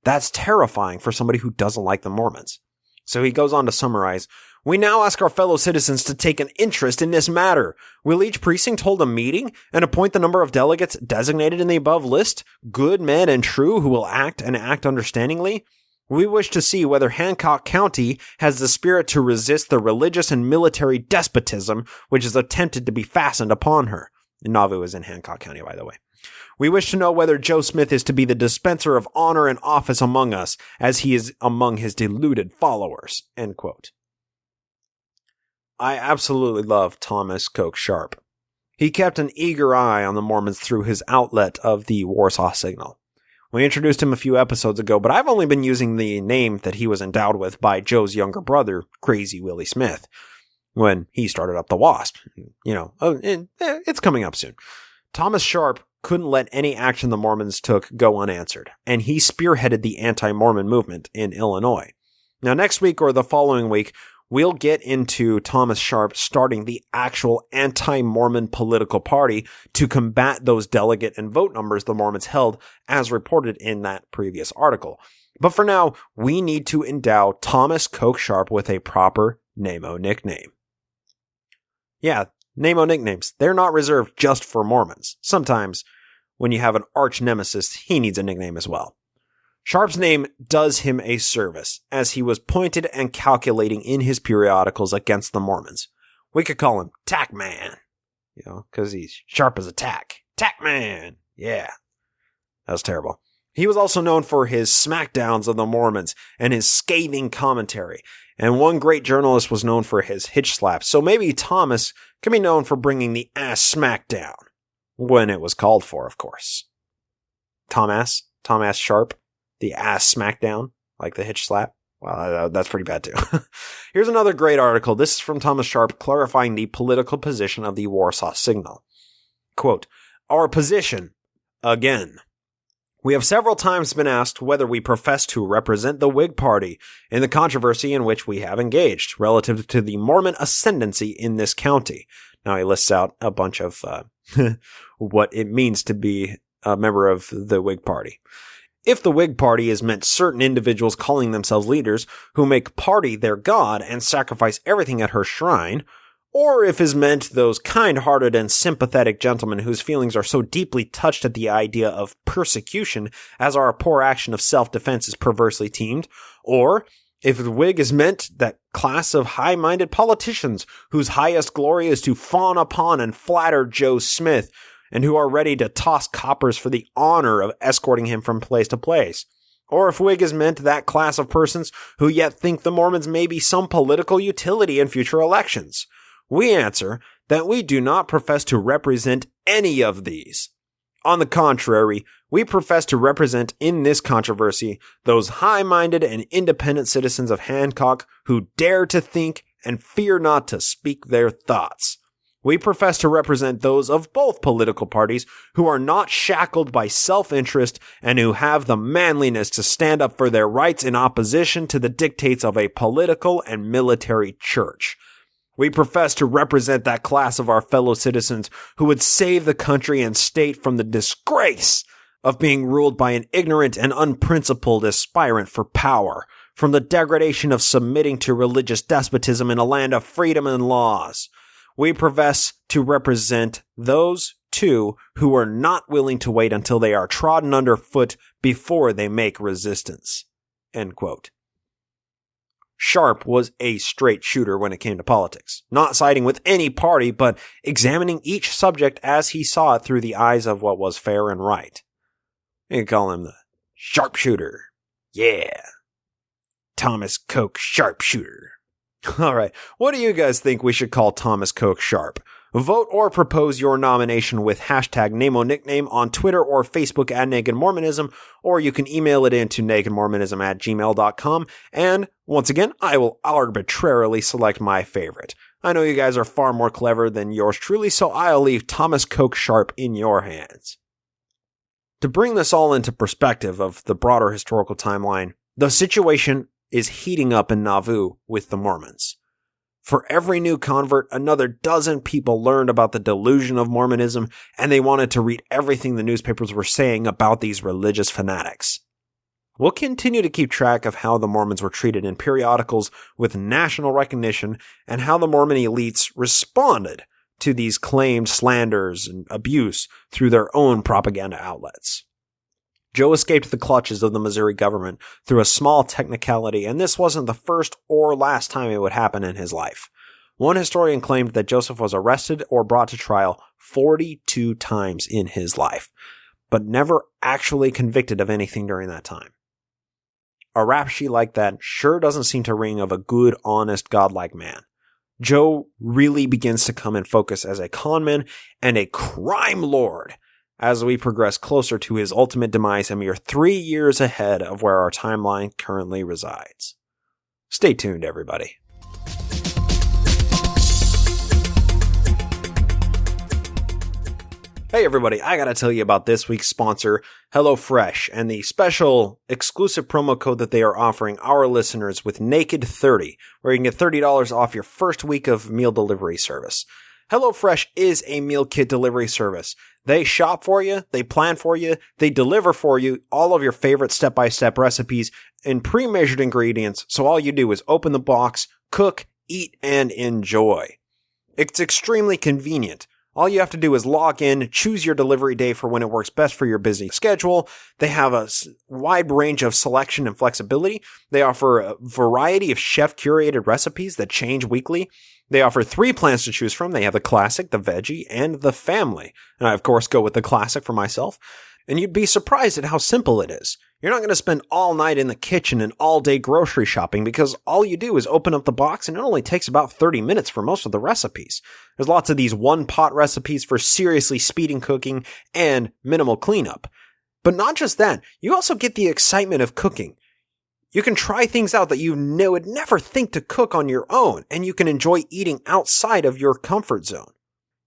That's terrifying for somebody who doesn't like the Mormons. So he goes on to summarize, we now ask our fellow citizens to take an interest in this matter. Will each precinct hold a meeting and appoint the number of delegates designated in the above list, good men and true who will act and act understandingly? We wish to see whether Hancock County has the spirit to resist the religious and military despotism which is attempted to be fastened upon her. Nauvoo is in Hancock County, by the way. We wish to know whether Joe Smith is to be the dispenser of honor and office among us, as he is among his deluded followers. End quote. I absolutely love Thomas Coke Sharp. He kept an eager eye on the Mormons through his outlet of the Warsaw Signal. We introduced him a few episodes ago, but I've only been using the name that he was endowed with by Joe's younger brother, Crazy Willie Smith, when he started up the WASP. It's coming up soon. Thomas Sharp couldn't let any action the Mormons took go unanswered, and he spearheaded the anti-Mormon movement in Illinois. Now, next week or the following week, we'll get into Thomas Sharp starting the actual anti-Mormon political party to combat those delegate and vote numbers the Mormons held, as reported in that previous article. But for now, we need to endow Thomas Coke Sharp with a proper NaMo nickname. Yeah, NaMo nicknames, they're not reserved just for Mormons. Sometimes, when you have an arch nemesis, he needs a nickname as well. Sharp's name does him a service, as he was pointed and calculating in his periodicals against the Mormons. We could call him Tack Man, because he's sharp as a tack. Tack Man! Yeah. That was terrible. He was also known for his smackdowns of the Mormons and his scathing commentary, and one great journalist was known for his hitch slaps, so maybe Thomas can be known for bringing the ass smack down, when it was called for, of course. Thomas Sharp, the ass smackdown, like the hitch slap. Wow, that's pretty bad too. Here's another great article. This is from Thomas Sharp clarifying the political position of the Warsaw Signal. Quote, "Our position, again. We have several times been asked whether we profess to represent the Whig Party in the controversy in which we have engaged relative to the Mormon ascendancy in this county." Now he lists out a bunch of what it means to be a member of the Whig Party. "If the Whig Party is meant certain individuals calling themselves leaders who make party their god and sacrifice everything at her shrine, or if is meant those kind-hearted and sympathetic gentlemen whose feelings are so deeply touched at the idea of persecution as our poor action of self-defense is perversely teamed, or if the Whig is meant that class of high-minded politicians whose highest glory is to fawn upon and flatter Joe Smith, and who are ready to toss coppers for the honor of escorting him from place to place. Or if Whig is meant that class of persons who yet think the Mormons may be some political utility in future elections. We answer that we do not profess to represent any of these. On the contrary, we profess to represent in this controversy those high-minded and independent citizens of Hancock who dare to think and fear not to speak their thoughts. We profess to represent those of both political parties who are not shackled by self-interest and who have the manliness to stand up for their rights in opposition to the dictates of a political and military church. We profess to represent that class of our fellow citizens who would save the country and state from the disgrace of being ruled by an ignorant and unprincipled aspirant for power, from the degradation of submitting to religious despotism in a land of freedom and laws. We profess to represent those, too, who are not willing to wait until they are trodden underfoot before they make resistance." End quote. Sharp was a straight shooter when it came to politics, not siding with any party, but examining each subject as he saw it through the eyes of what was fair and right. You could call him the sharpshooter. Yeah. Thomas Coke Sharpshooter. All right, what do you guys think we should call Thomas Coke Sharp? Vote or propose your nomination with hashtag NaMo Nickname on Twitter or Facebook at Naked Mormonism, or you can email it in to nakedmormonism@gmail.com, and once again, I will arbitrarily select my favorite. I know you guys are far more clever than yours truly, so I'll leave Thomas Coke Sharp in your hands. To bring this all into perspective of the broader historical timeline, the situation is heating up in Nauvoo with the Mormons. For every new convert, another dozen people learned about the delusion of Mormonism, and they wanted to read everything the newspapers were saying about these religious fanatics. We'll continue to keep track of how the Mormons were treated in periodicals with national recognition and how the Mormon elites responded to these claimed slanders and abuse through their own propaganda outlets. Joe escaped the clutches of the Missouri government through a small technicality, and this wasn't the first or last time it would happen in his life. One historian claimed that Joseph was arrested or brought to trial 42 times in his life, but never actually convicted of anything during that time. A rap sheet like that sure doesn't seem to ring of a good, honest, godlike man. Joe really begins to come in focus as a conman and a crime lord as we progress closer to his ultimate demise a mere 3 years ahead of where our timeline currently resides. Stay tuned, everybody. Hey everybody, I gotta tell you about this week's sponsor, HelloFresh, and the special exclusive promo code that they are offering our listeners with Naked30, where you can get $30 off your first week of meal delivery service. HelloFresh is a meal kit delivery service. They shop for you, they plan for you, they deliver for you all of your favorite step-by-step recipes in pre-measured ingredients, so all you do is open the box, cook, eat, and enjoy. It's extremely convenient. All you have to do is log in, choose your delivery day for when it works best for your busy schedule. They have a wide range of selection and flexibility. They offer a variety of chef-curated recipes that change weekly. They offer 3 plans to choose from. They have the classic, the veggie, and the family. And I, of course, go with the classic for myself. And you'd be surprised at how simple it is. You're not going to spend all night in the kitchen and all day grocery shopping because all you do is open up the box and it only takes about 30 minutes for most of the recipes. There's lots of these one-pot recipes for seriously speeding cooking and minimal cleanup. But not just that, you also get the excitement of cooking. You can try things out that you would never think to cook on your own, and you can enjoy eating outside of your comfort zone.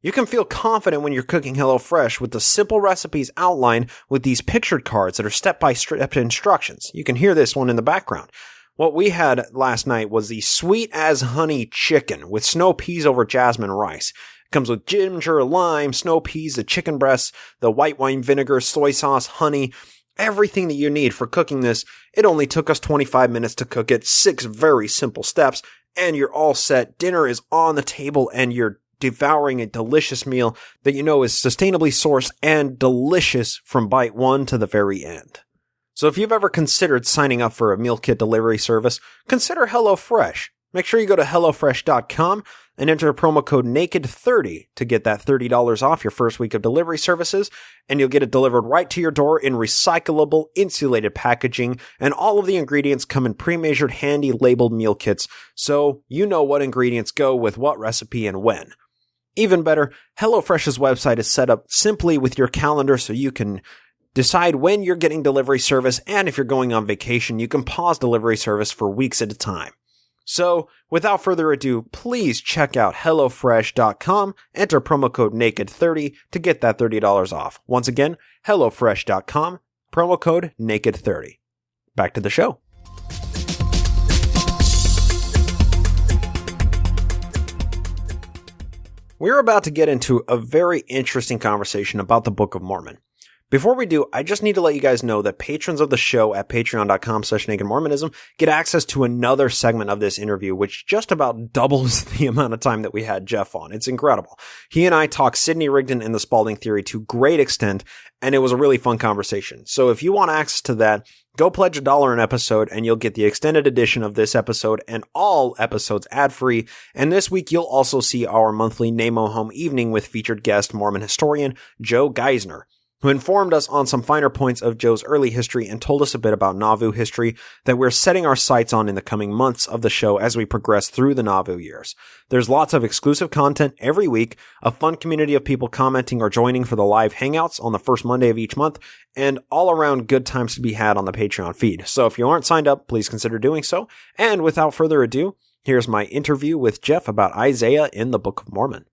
You can feel confident when you're cooking HelloFresh with the simple recipes outlined with these pictured cards that are step-by-step instructions. You can hear this one in the background. What we had last night was the sweet as honey chicken with snow peas over jasmine rice. It comes with ginger, lime, snow peas, the chicken breasts, the white wine vinegar, soy sauce, honey, everything that you need for cooking this. It only took us 25 minutes to cook it, 6 very simple steps, and you're all set. Dinner is on the table, and you're devouring a delicious meal that you know is sustainably sourced and delicious from bite one to the very end. So if you've ever considered signing up for a meal kit delivery service, consider HelloFresh. Make sure you go to HelloFresh.com and enter promo code NAKED30 to get that $30 off your first week of delivery services, and you'll get it delivered right to your door in recyclable, insulated packaging, and all of the ingredients come in pre-measured, handy labeled meal kits, so you know what ingredients go with what recipe and when. Even better, HelloFresh's website is set up simply with your calendar so you can decide when you're getting delivery service, and if you're going on vacation, you can pause delivery service for weeks at a time. So, without further ado, please check out HelloFresh.com, enter promo code NAKED30 to get that $30 off. Once again, HelloFresh.com, promo code NAKED30. Back to the show. We're about to get into a very interesting conversation about the Book of Mormon. Before we do, I just need to let you guys know that patrons of the show at patreon.com/nakedmormonism get access to another segment of this interview, which just about doubles the amount of time that we had Jeff on. It's incredible. He and I talked Sidney Rigdon and the Spalding Theory to great extent, and it was a really fun conversation. So if you want access to that, go pledge $1 an episode and you'll get the extended edition of this episode and all episodes ad-free. And this week you'll also see our monthly NaMo Home Evening with featured guest Mormon historian Joe Geisner, who informed us on some finer points of Joe's early history and told us a bit about Nauvoo history that we're setting our sights on in the coming months of the show as we progress through the Nauvoo years. There's lots of exclusive content every week, a fun community of people commenting or joining for the live hangouts on the first Monday of each month, and all around good times to be had on the Patreon feed. So if you aren't signed up, please consider doing so. And without further ado, here's my interview with Jeff about Isaiah in the Book of Mormon.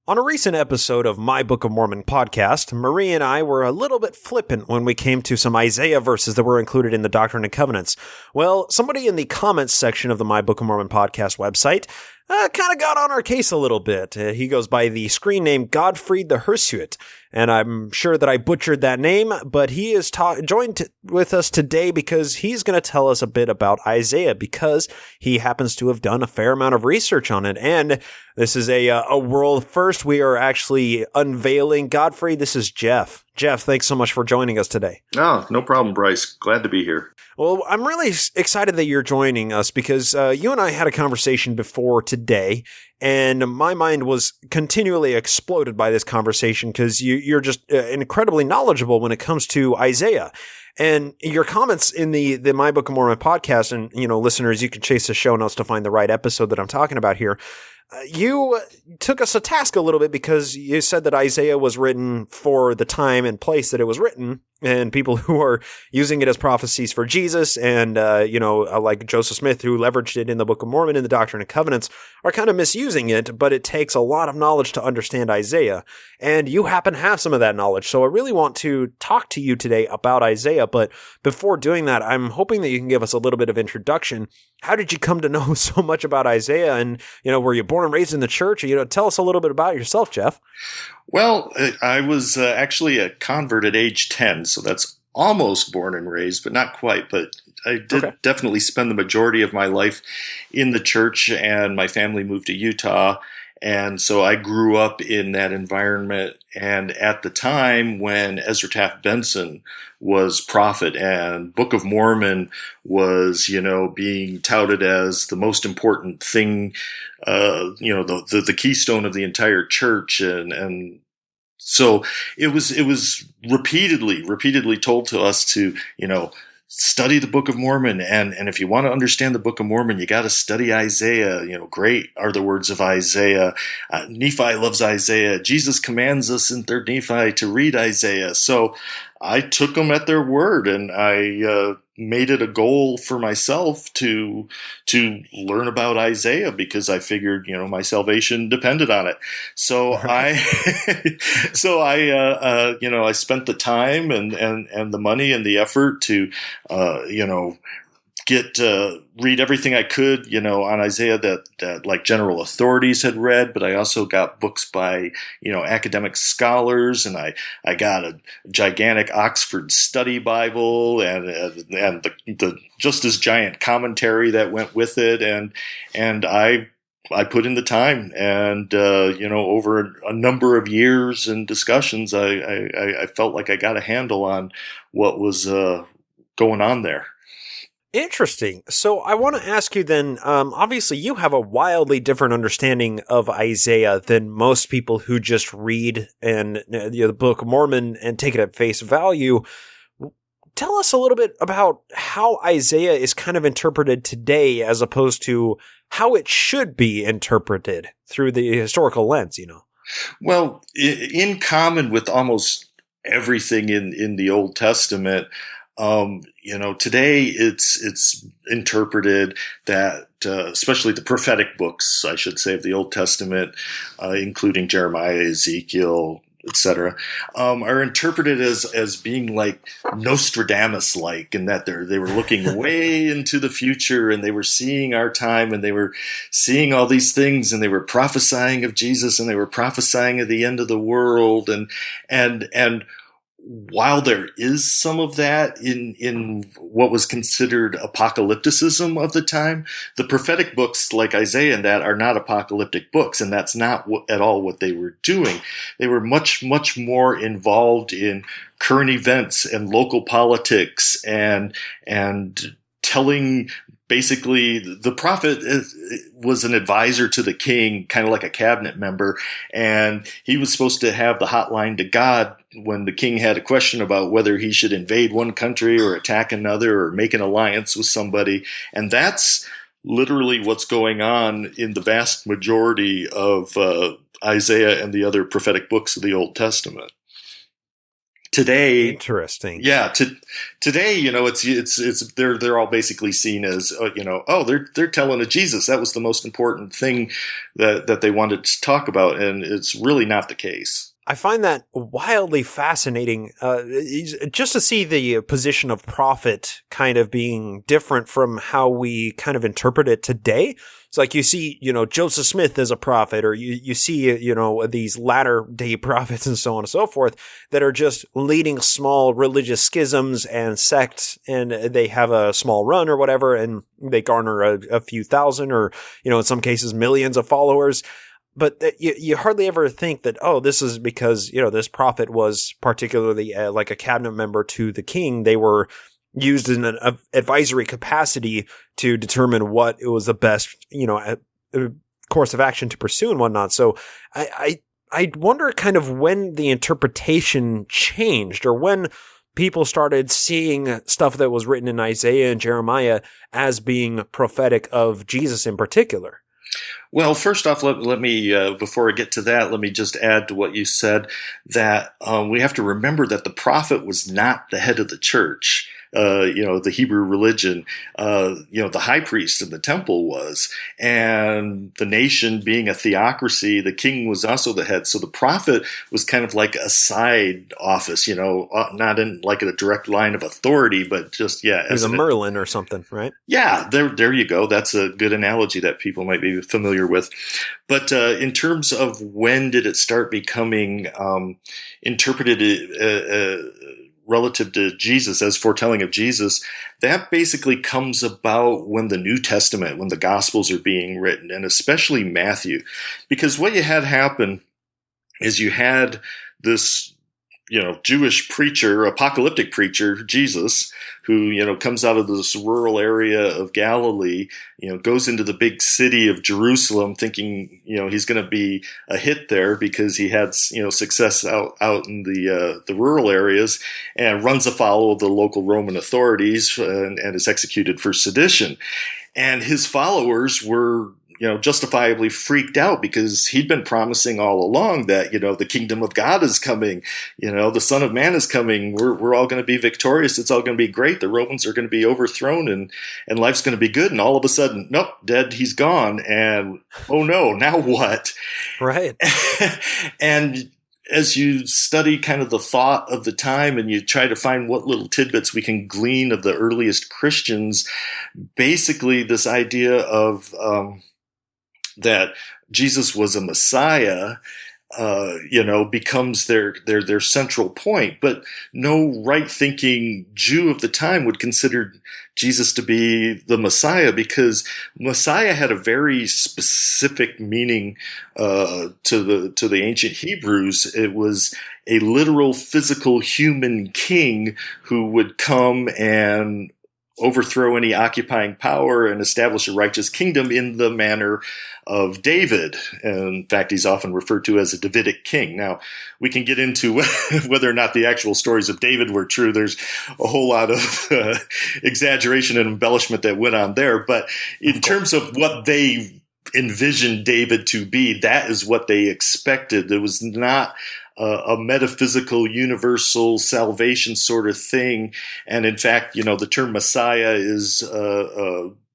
On a recent episode of My Book of Mormon podcast, Marie and I were a little bit flippant when we came to some Isaiah verses that were included in the Doctrine and Covenants. Well, somebody in the comments section of the My Book of Mormon podcast website kind of got on our case a little bit. He goes by the screen name Gottfried the Hirsuit, and I'm sure that I butchered that name, but he is joined with us today because he's going to tell us a bit about Isaiah, because he happens to have done a fair amount of research on it, and this is a world first. We are actually unveiling Gottfried. This is Jeff. Jeff, thanks so much for joining us today. Oh, no problem, Bryce. Glad to be here. Well, I'm really excited that you're joining us because you and I had a conversation before today, and my mind was continually exploded by this conversation because you're just incredibly knowledgeable when it comes to Isaiah. And your comments in the My Book of Mormon podcast, and, you know, listeners, you can chase the show notes to find the right episode that I'm talking about here. You took us to task a little bit because you said that Isaiah was written for the time and place that it was written, and people who are using it as prophecies for Jesus and, like Joseph Smith, who leveraged it in the Book of Mormon and the Doctrine and Covenants, are kind of misusing it, but it takes a lot of knowledge to understand Isaiah, and you happen to have some of that knowledge. So I really want to talk to you today about Isaiah, but before doing that, I'm hoping that you can give us a little bit of introduction. How did you come to know so much about Isaiah? And, were you born and raised in the church? Tell us a little bit about yourself, Jeff. Well, I was actually a convert at age 10, so that's almost born and raised, but not quite. But I did definitely spend the majority of my life in the church, and my family moved to Utah. And so I grew up in that environment. And at the time when Ezra Taft Benson was prophet and Book of Mormon was, being touted as the most important thing, the keystone of the entire church. And so it was repeatedly told to us to, study the Book of Mormon, and if you want to understand the Book of Mormon, you got to study Isaiah. Great are the words of Isaiah. Nephi loves Isaiah. Jesus commands us in 3rd Nephi to read Isaiah. So I took them at their word, and I made it a goal for myself to learn about Isaiah, because I figured, my salvation depended on it. So I I spent the time and the money and the effort to read everything I could, on Isaiah that like general authorities had read, but I also got books by, academic scholars, and I got a gigantic Oxford Study Bible and the just as giant commentary that went with it, and I put in the time, and over a number of years and discussions, I felt like I got a handle on what was going on there. Interesting. So I want to ask you then, obviously you have a wildly different understanding of Isaiah than most people who just read the Book of Mormon and take it at face value. Tell us a little bit about how Isaiah is kind of interpreted today as opposed to how it should be interpreted through the historical lens, Well, in common with almost everything in the Old Testament, today it's interpreted that, especially the prophetic books, I should say, of the Old Testament, including Jeremiah, Ezekiel, etc., are interpreted as being like Nostradamus-like, in that they were looking way into the future, and they were seeing our time, and they were seeing all these things, and they were prophesying of Jesus, and they were prophesying of the end of the world, and while there is some of that in what was considered apocalypticism of the time, the prophetic books like Isaiah and that are not apocalyptic books, and that's not at all what they were doing. They were much, much more involved in current events and local politics and telling. Basically, the prophet was an advisor to the king, kind of like a cabinet member, and he was supposed to have the hotline to God when the king had a question about whether he should invade one country or attack another or make an alliance with somebody. And that's literally what's going on in the vast majority of Isaiah and the other prophetic books of the Old Testament. Today, interesting. Yeah, today, it's they're all basically seen as they're telling of Jesus. That was the most important thing that they wanted to talk about, and it's really not the case. I find that wildly fascinating, just to see the position of prophet kind of being different from how we kind of interpret it today. It's like you see, Joseph Smith as a prophet, or you see, these latter day prophets and so on and so forth that are just leading small religious schisms and sects, and they have a small run or whatever, and they garner a few thousand or, in some cases, millions of followers. But you hardly ever think that, this is because, this prophet was particularly like a cabinet member to the king. They were used in an advisory capacity to determine what it was the best, course of action to pursue and whatnot. So I wonder kind of when the interpretation changed, or when people started seeing stuff that was written in Isaiah and Jeremiah as being prophetic of Jesus in particular. Well, first off, let me before I get to that, let me just add to what you said, that we have to remember that the prophet was not the head of the church. The Hebrew religion, the high priest in the temple was, and the nation being a theocracy, the king was also the head. So the prophet was kind of like a side office, not in like a direct line of authority, but just, as a Merlin or something, right? Yeah, there you go. That's a good analogy that people might be familiar with. But in terms of when did it start becoming interpreted relative to Jesus as foretelling of Jesus, that basically comes about when the New Testament, when the Gospels are being written, and especially Matthew. Because what you had happen is you had this, Jewish preacher, apocalyptic preacher, Jesus, who, comes out of this rural area of Galilee, goes into the big city of Jerusalem thinking, he's going to be a hit there because he had, success out in the rural areas, and runs afoul of the local Roman authorities and is executed for sedition. And his followers were justifiably freaked out because he'd been promising all along that, the kingdom of God is coming, the Son of Man is coming. We're all going to be victorious. It's all going to be great. The Romans are going to be overthrown and life's going to be good. And all of a sudden, nope, dead. He's gone. And oh no, now what? Right. And as you study kind of the thought of the time and you try to find what little tidbits we can glean of the earliest Christians, basically this idea of that Jesus was a Messiah, becomes their central point. But no right-thinking Jew of the time would consider Jesus to be the Messiah, because Messiah had a very specific meaning to the ancient Hebrews. It was a literal, physical, human king who would come and overthrow any occupying power and establish a righteous kingdom in the manner of David. And in fact, he's often referred to as a Davidic king. Now, we can get into whether or not the actual stories of David were true. There's a whole lot of exaggeration and embellishment that went on there. But in terms of what they envisioned David to be, that is what they expected. There was not a metaphysical, universal salvation sort of thing. And in fact, the term Messiah is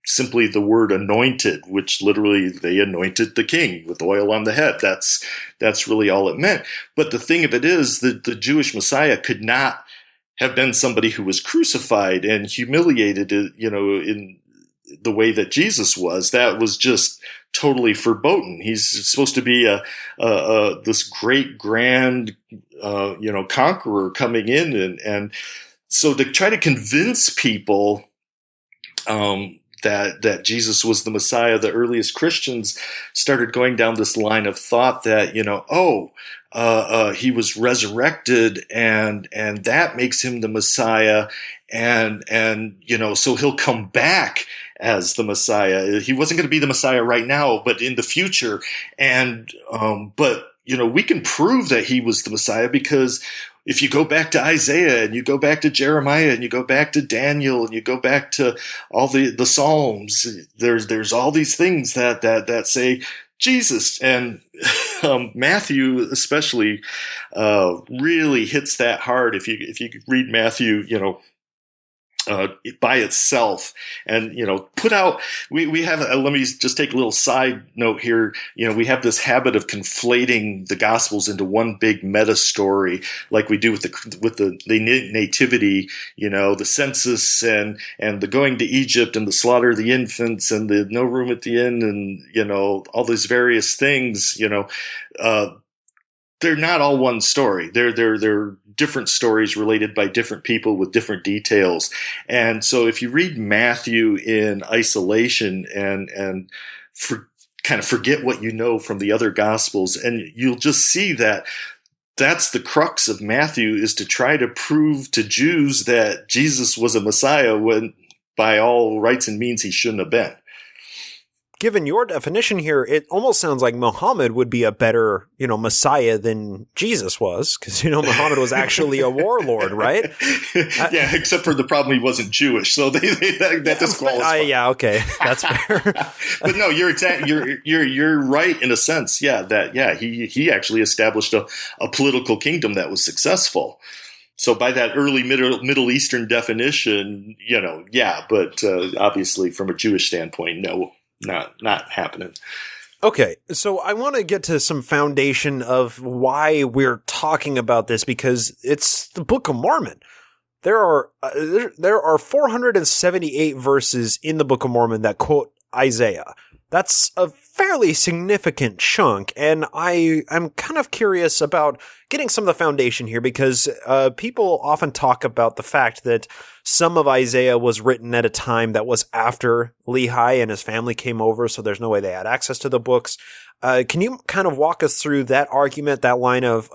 simply the word anointed, which literally they anointed the king with oil on the head. That's really all it meant. But the thing of it is that the Jewish Messiah could not have been somebody who was crucified and humiliated, in the way that Jesus was. That was just totally verboten. He's supposed to be this great, grand, conqueror coming in. And so to try to convince people that Jesus was the Messiah, the earliest Christians started going down this line of thought that, he was resurrected and that makes him the Messiah. And so he'll come back as the Messiah. He wasn't going to be the Messiah right now, but in the future. And, we can prove that he was the Messiah because if you go back to Isaiah and you go back to Jeremiah and you go back to Daniel and you go back to all the Psalms, there's all these things that say Jesus. And Matthew especially really hits that hard. If you read Matthew, by itself and, put out, we have, let me just take a little side note here. We have this habit of conflating the gospels into one big meta story, like we do with the nativity, the census and the going to Egypt and the slaughter of the infants and the no room at the inn and, all these various things, they're not all one story. They're different stories related by different people with different details. And so if you read Matthew in isolation and kind of forget what you know from the other gospels, and you'll just see that that's the crux of Matthew, is to try to prove to Jews that Jesus was a Messiah when by all rights and means he shouldn't have been. Given your definition here, it almost sounds like Muhammad would be a better, Messiah than Jesus was, because, Muhammad was actually a warlord, right? Yeah, except for the problem, he wasn't Jewish, so that disqualifies. Yeah, okay, that's fair. But no, you're right in a sense. He actually established a political kingdom that was successful. So by that early Middle Eastern definition, but obviously from a Jewish standpoint, no. Not happening. Okay, so I want to get to some foundation of why we're talking about this, because it's the Book of Mormon. There are 478 verses in the Book of Mormon that quote Isaiah. That's a fairly significant chunk, and I'm kind of curious about getting some of the foundation here, because people often talk about the fact that some of Isaiah was written at a time that was after Lehi and his family came over, so there's no way they had access to the books. Can you kind of walk us through that argument, that line of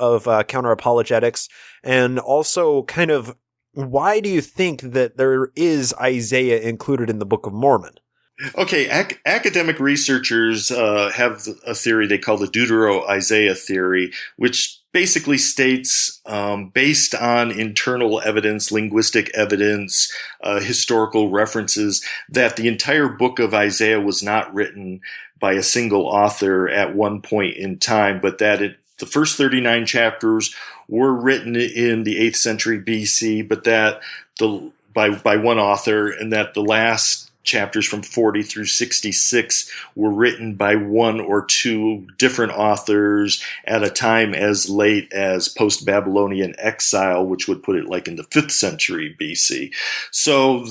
counter-apologetics, and also kind of why do you think that there is Isaiah included in the Book of Mormon? Okay, academic researchers have a theory they call the Deutero-Isaiah theory, which basically states, based on internal evidence, linguistic evidence, historical references, that the entire book of Isaiah was not written by a single author at one point in time, but that the first 39 chapters were written in the 8th century BC, but that by one author, and that the last chapters from 40 through 66 were written by one or two different authors at a time as late as post-Babylonian exile, which would put it like in the 5th century BC. So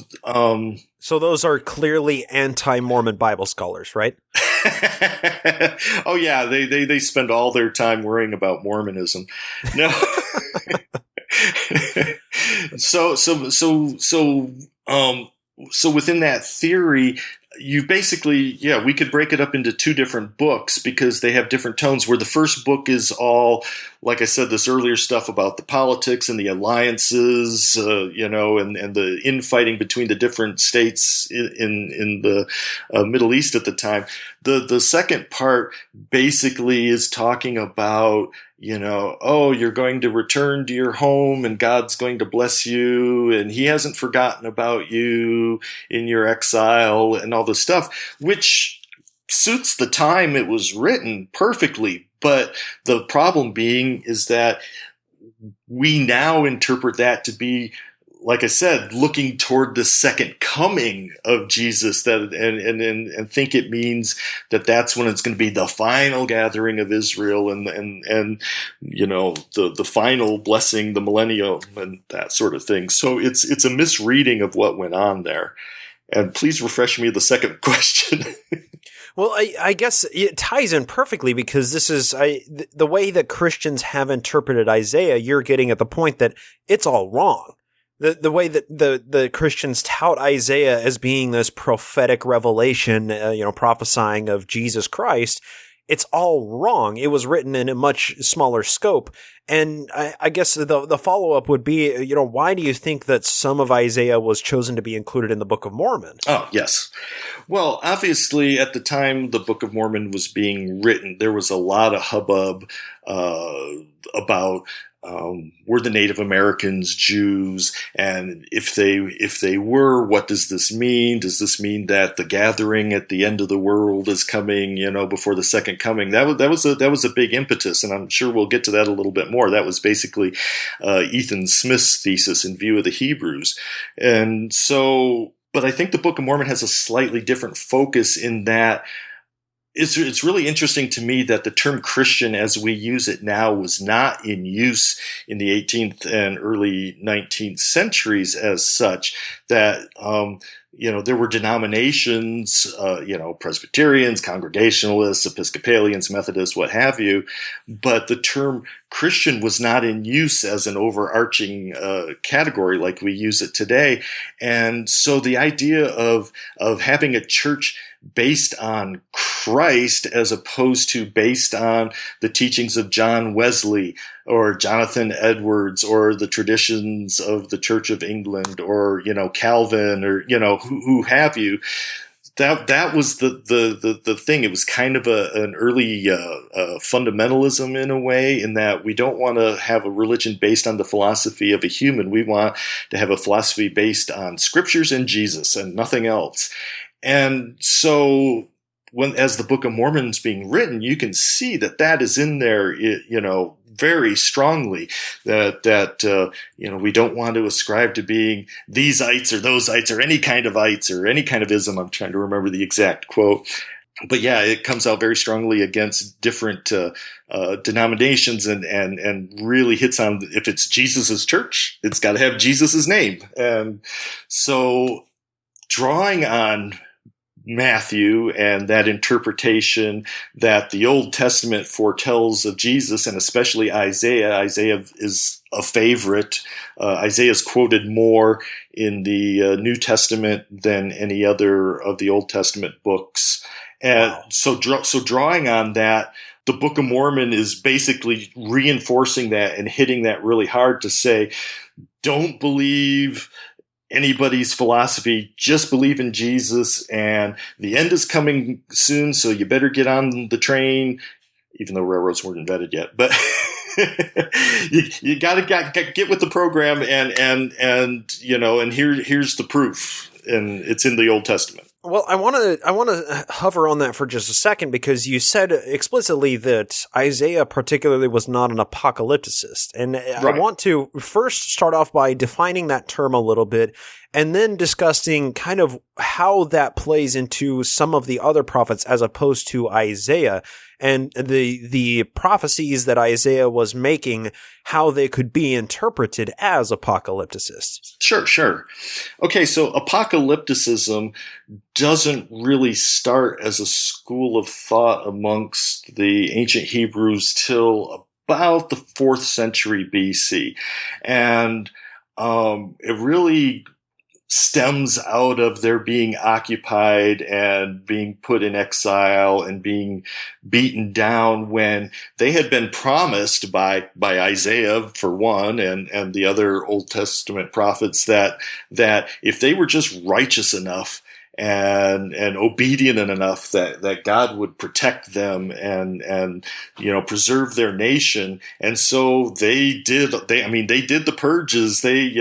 those are clearly anti-Mormon Bible scholars, right? Oh yeah, they spend all their time worrying about Mormonism. No. So within that theory, you basically, we could break it up into two different books because they have different tones, where the first book is all, like I said, this earlier stuff about the politics and the alliances, and the infighting between the different states in the Middle East at the time. The second part basically is talking about, you're going to return to your home and God's going to bless you and he hasn't forgotten about you in your exile and all this stuff, which suits the time it was written perfectly. But the problem being is that we now interpret that to be, like I said, looking toward the second coming of Jesus, and think it means that that's when it's going to be the final gathering of Israel and the final blessing, the millennium, and that sort of thing. So it's a misreading of what went on there. And please refresh me of the second question. Well, I guess it ties in perfectly because this is the way that Christians have interpreted Isaiah. You're getting at the point that it's all wrong. The way that the Christians tout Isaiah as being this prophetic revelation, prophesying of Jesus Christ, it's all wrong. It was written in a much smaller scope. And I guess the follow-up would be, why do you think that some of Isaiah was chosen to be included in the Book of Mormon? Oh, yes. Well, obviously, at the time the Book of Mormon was being written, there was a lot of hubbub about were the Native Americans Jews? And if they were, what does this mean? Does this mean that the gathering at the end of the world is coming, before the second coming? That was a big impetus, and I'm sure we'll get to that a little bit more. That was basically Ethan Smith's thesis in view of the Hebrews. And so, but I think the Book of Mormon has a slightly different focus in that it's really interesting to me that the term Christian as we use it now was not in use in the 18th and early 19th centuries as such, that, there were denominations, Presbyterians, Congregationalists, Episcopalians, Methodists, what have you, but the term Christian was not in use as an overarching category like we use it today. And so the idea of having a church based on Christ as opposed to based on the teachings of John Wesley or Jonathan Edwards or the traditions of the Church of England or, Calvin or, who have you. That was the thing. It was kind of an early fundamentalism in a way, in that we don't want to have a religion based on the philosophy of a human. We want to have a philosophy based on scriptures and Jesus and nothing else. And so as the Book of Mormon is being written, you can see that is in there, very strongly, that we don't want to ascribe to being these ites or those ites or any kind of ites or any kind of ism. I'm trying to remember the exact quote. But yeah, it comes out very strongly against different denominations and really hits on, if it's Jesus's church, it's got to have Jesus's name. And so drawing on Matthew and that interpretation that the Old Testament foretells of Jesus, and especially Isaiah. Isaiah is a favorite. Isaiah is quoted more in the New Testament than any other of the Old Testament books. And wow. So drawing on that, the Book of Mormon is basically reinforcing that and hitting that really hard to say, don't believe anybody's philosophy, just believe in Jesus, and the end is coming soon, so you better get on the train, even though railroads weren't invented yet. But you got to get with the program, and here's the proof, and it's in the Old Testament. Well, I want to hover on that for just a second, because you said explicitly that Isaiah particularly was not an apocalypticist. And right. I want to first start off by defining that term a little bit, and then discussing kind of how that plays into some of the other prophets as opposed to Isaiah, and the prophecies that Isaiah was making, how they could be interpreted as apocalypticists. Sure. Okay, so apocalypticism doesn't really start as a school of thought amongst the ancient Hebrews till about the 4th century BC. And it really stems out of their being occupied and being put in exile and being beaten down, when they had been promised by Isaiah, for one, and the other Old Testament prophets, that if they were just righteous enough and obedient enough, that God would protect them and preserve their nation. And so they did the purges. They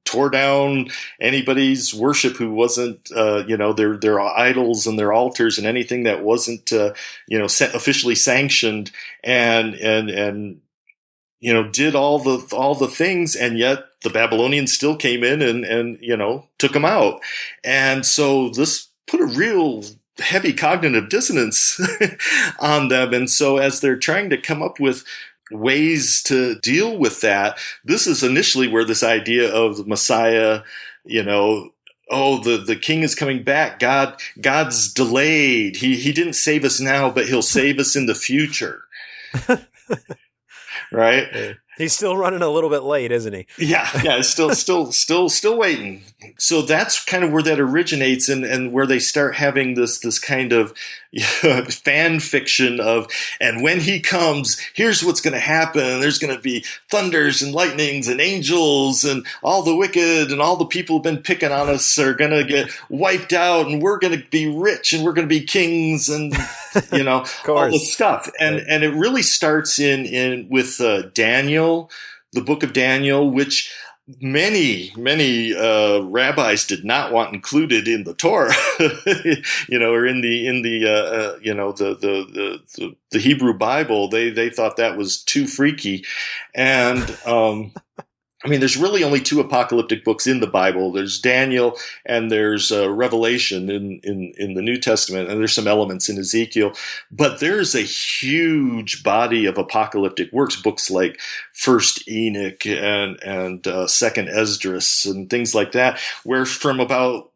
tore down anybody's worship who wasn't their idols and their altars and anything that wasn't officially sanctioned, and did all the things, and yet the Babylonians still came in and took them out. And so this put a real heavy cognitive dissonance on them. And so as they're trying to come up with ways to deal with that, this is initially where this idea of the Messiah, the king is coming back. God's delayed. He didn't save us now, but he'll save us in the future. Right? He's still running a little bit late, isn't he? Yeah, still waiting. So that's kind of where that originates, and where they start having this kind of fan fiction of, and when he comes, here's what's going to happen. There's going to be thunders and lightnings and angels, and all the wicked and all the people who've been picking on us are going to get wiped out, and we're going to be rich, and we're going to be kings, and all this stuff. And it really starts in with Daniel, the book of Daniel, which many rabbis did not want included in the Torah, or in the Hebrew Bible. They thought that was too freaky, and there's really only 2 apocalyptic books in the Bible. There's Daniel and there's Revelation in the New Testament, and there's some elements in Ezekiel. But there's a huge body of apocalyptic works, books like First Enoch and Second Esdras and things like that, where from about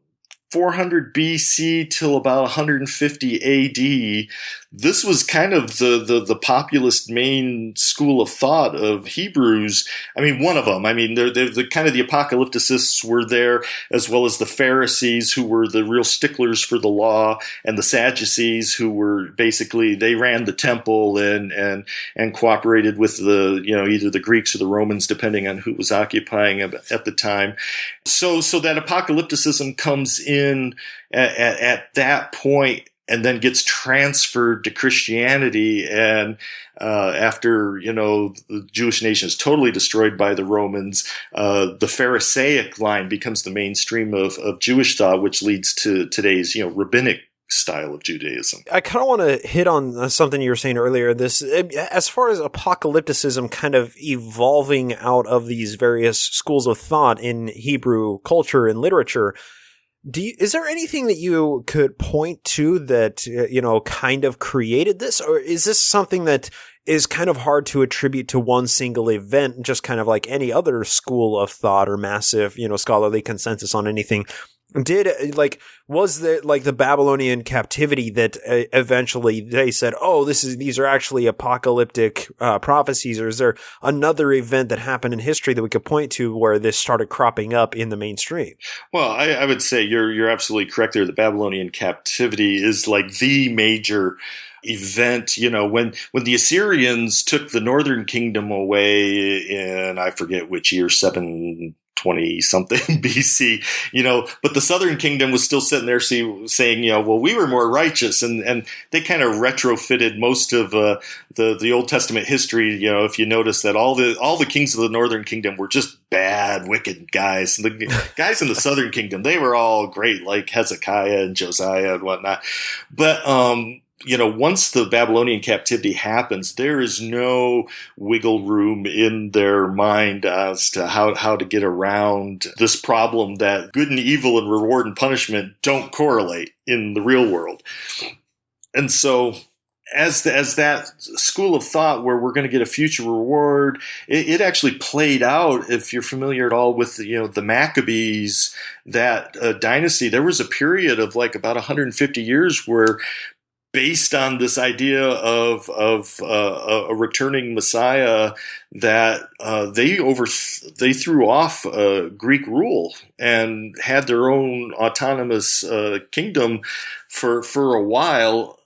400 BC till about 150 AD, this was kind of the populist main school of thought of Hebrews. One of them. They're the kind of the apocalypticists were there, as well as the Pharisees, who were the real sticklers for the law, and the Sadducees, who were basically, they ran the temple and cooperated with the either the Greeks or the Romans, depending on who was occupying at the time. So that apocalypticism comes in at that point, and then gets transferred to Christianity. And after the Jewish nation is totally destroyed by the Romans, the Pharisaic line becomes the mainstream of Jewish thought, which leads to today's rabbinic style of Judaism. I kind of want to hit on something you were saying earlier. This, as far as apocalypticism kind of evolving out of these various schools of thought in Hebrew culture and literature, is there anything that you could point to that, kind of created this? Or is this something that is kind of hard to attribute to one single event, just kind of like any other school of thought or massive, scholarly consensus on anything? Was there the Babylonian captivity that eventually they said, these are actually apocalyptic prophecies, or is there another event that happened in history that we could point to where this started cropping up in the mainstream? Well, I would say you're absolutely correct there. The Babylonian captivity is like the major event. When the Assyrians took the northern kingdom away in, I forget which year, 712 20 something BC, but the southern kingdom was still sitting there saying, well, we were more righteous, and they kind of retrofitted most of the Old Testament history. If you notice that all the kings of the northern kingdom were just bad, wicked guys. And the guys in the southern kingdom, they were all great, like Hezekiah and Josiah and whatnot. But once the Babylonian captivity happens, there is no wiggle room in their mind as to how to get around this problem that good and evil and reward and punishment don't correlate in the real world. And so as that school of thought where we're going to get a future reward, it actually played out. If you're familiar at all with the Maccabees, that dynasty, there was a period of like about 150 years where, based on this idea of a returning Messiah, that they threw off Greek rule and had their own autonomous kingdom for a while,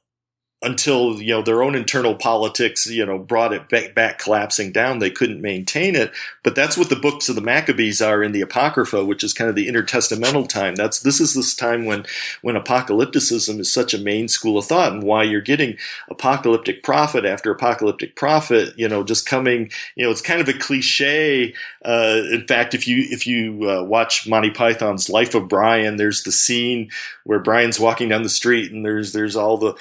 until their own internal politics brought it back collapsing down. They couldn't maintain it. But that's what the books of the Maccabees are in the Apocrypha, which is kind of the intertestamental time. This is this time when apocalypticism is such a main school of thought, and why you're getting apocalyptic prophet after apocalyptic prophet just coming. It's kind of a cliche. In fact, if you watch Monty Python's Life of Brian, there's the scene where Brian's walking down the street, and there's all the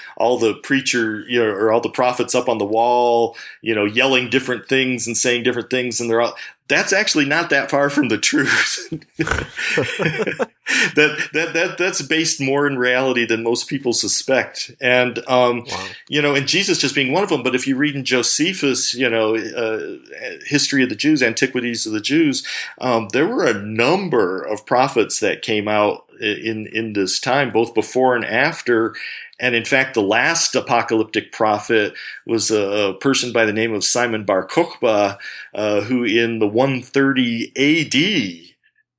preacher, or all the prophets up on the wall, yelling different things and saying different things, and that's actually not that far from the truth. That's based more in reality than most people suspect. And wow. And Jesus just being one of them. But if you read in Josephus, History of the Jews, Antiquities of the Jews, there were a number of prophets that came out in this time, both before and after. And in fact, the last apocalyptic prophet was a person by the name of Simon Bar Kokhba, who in the 130 AD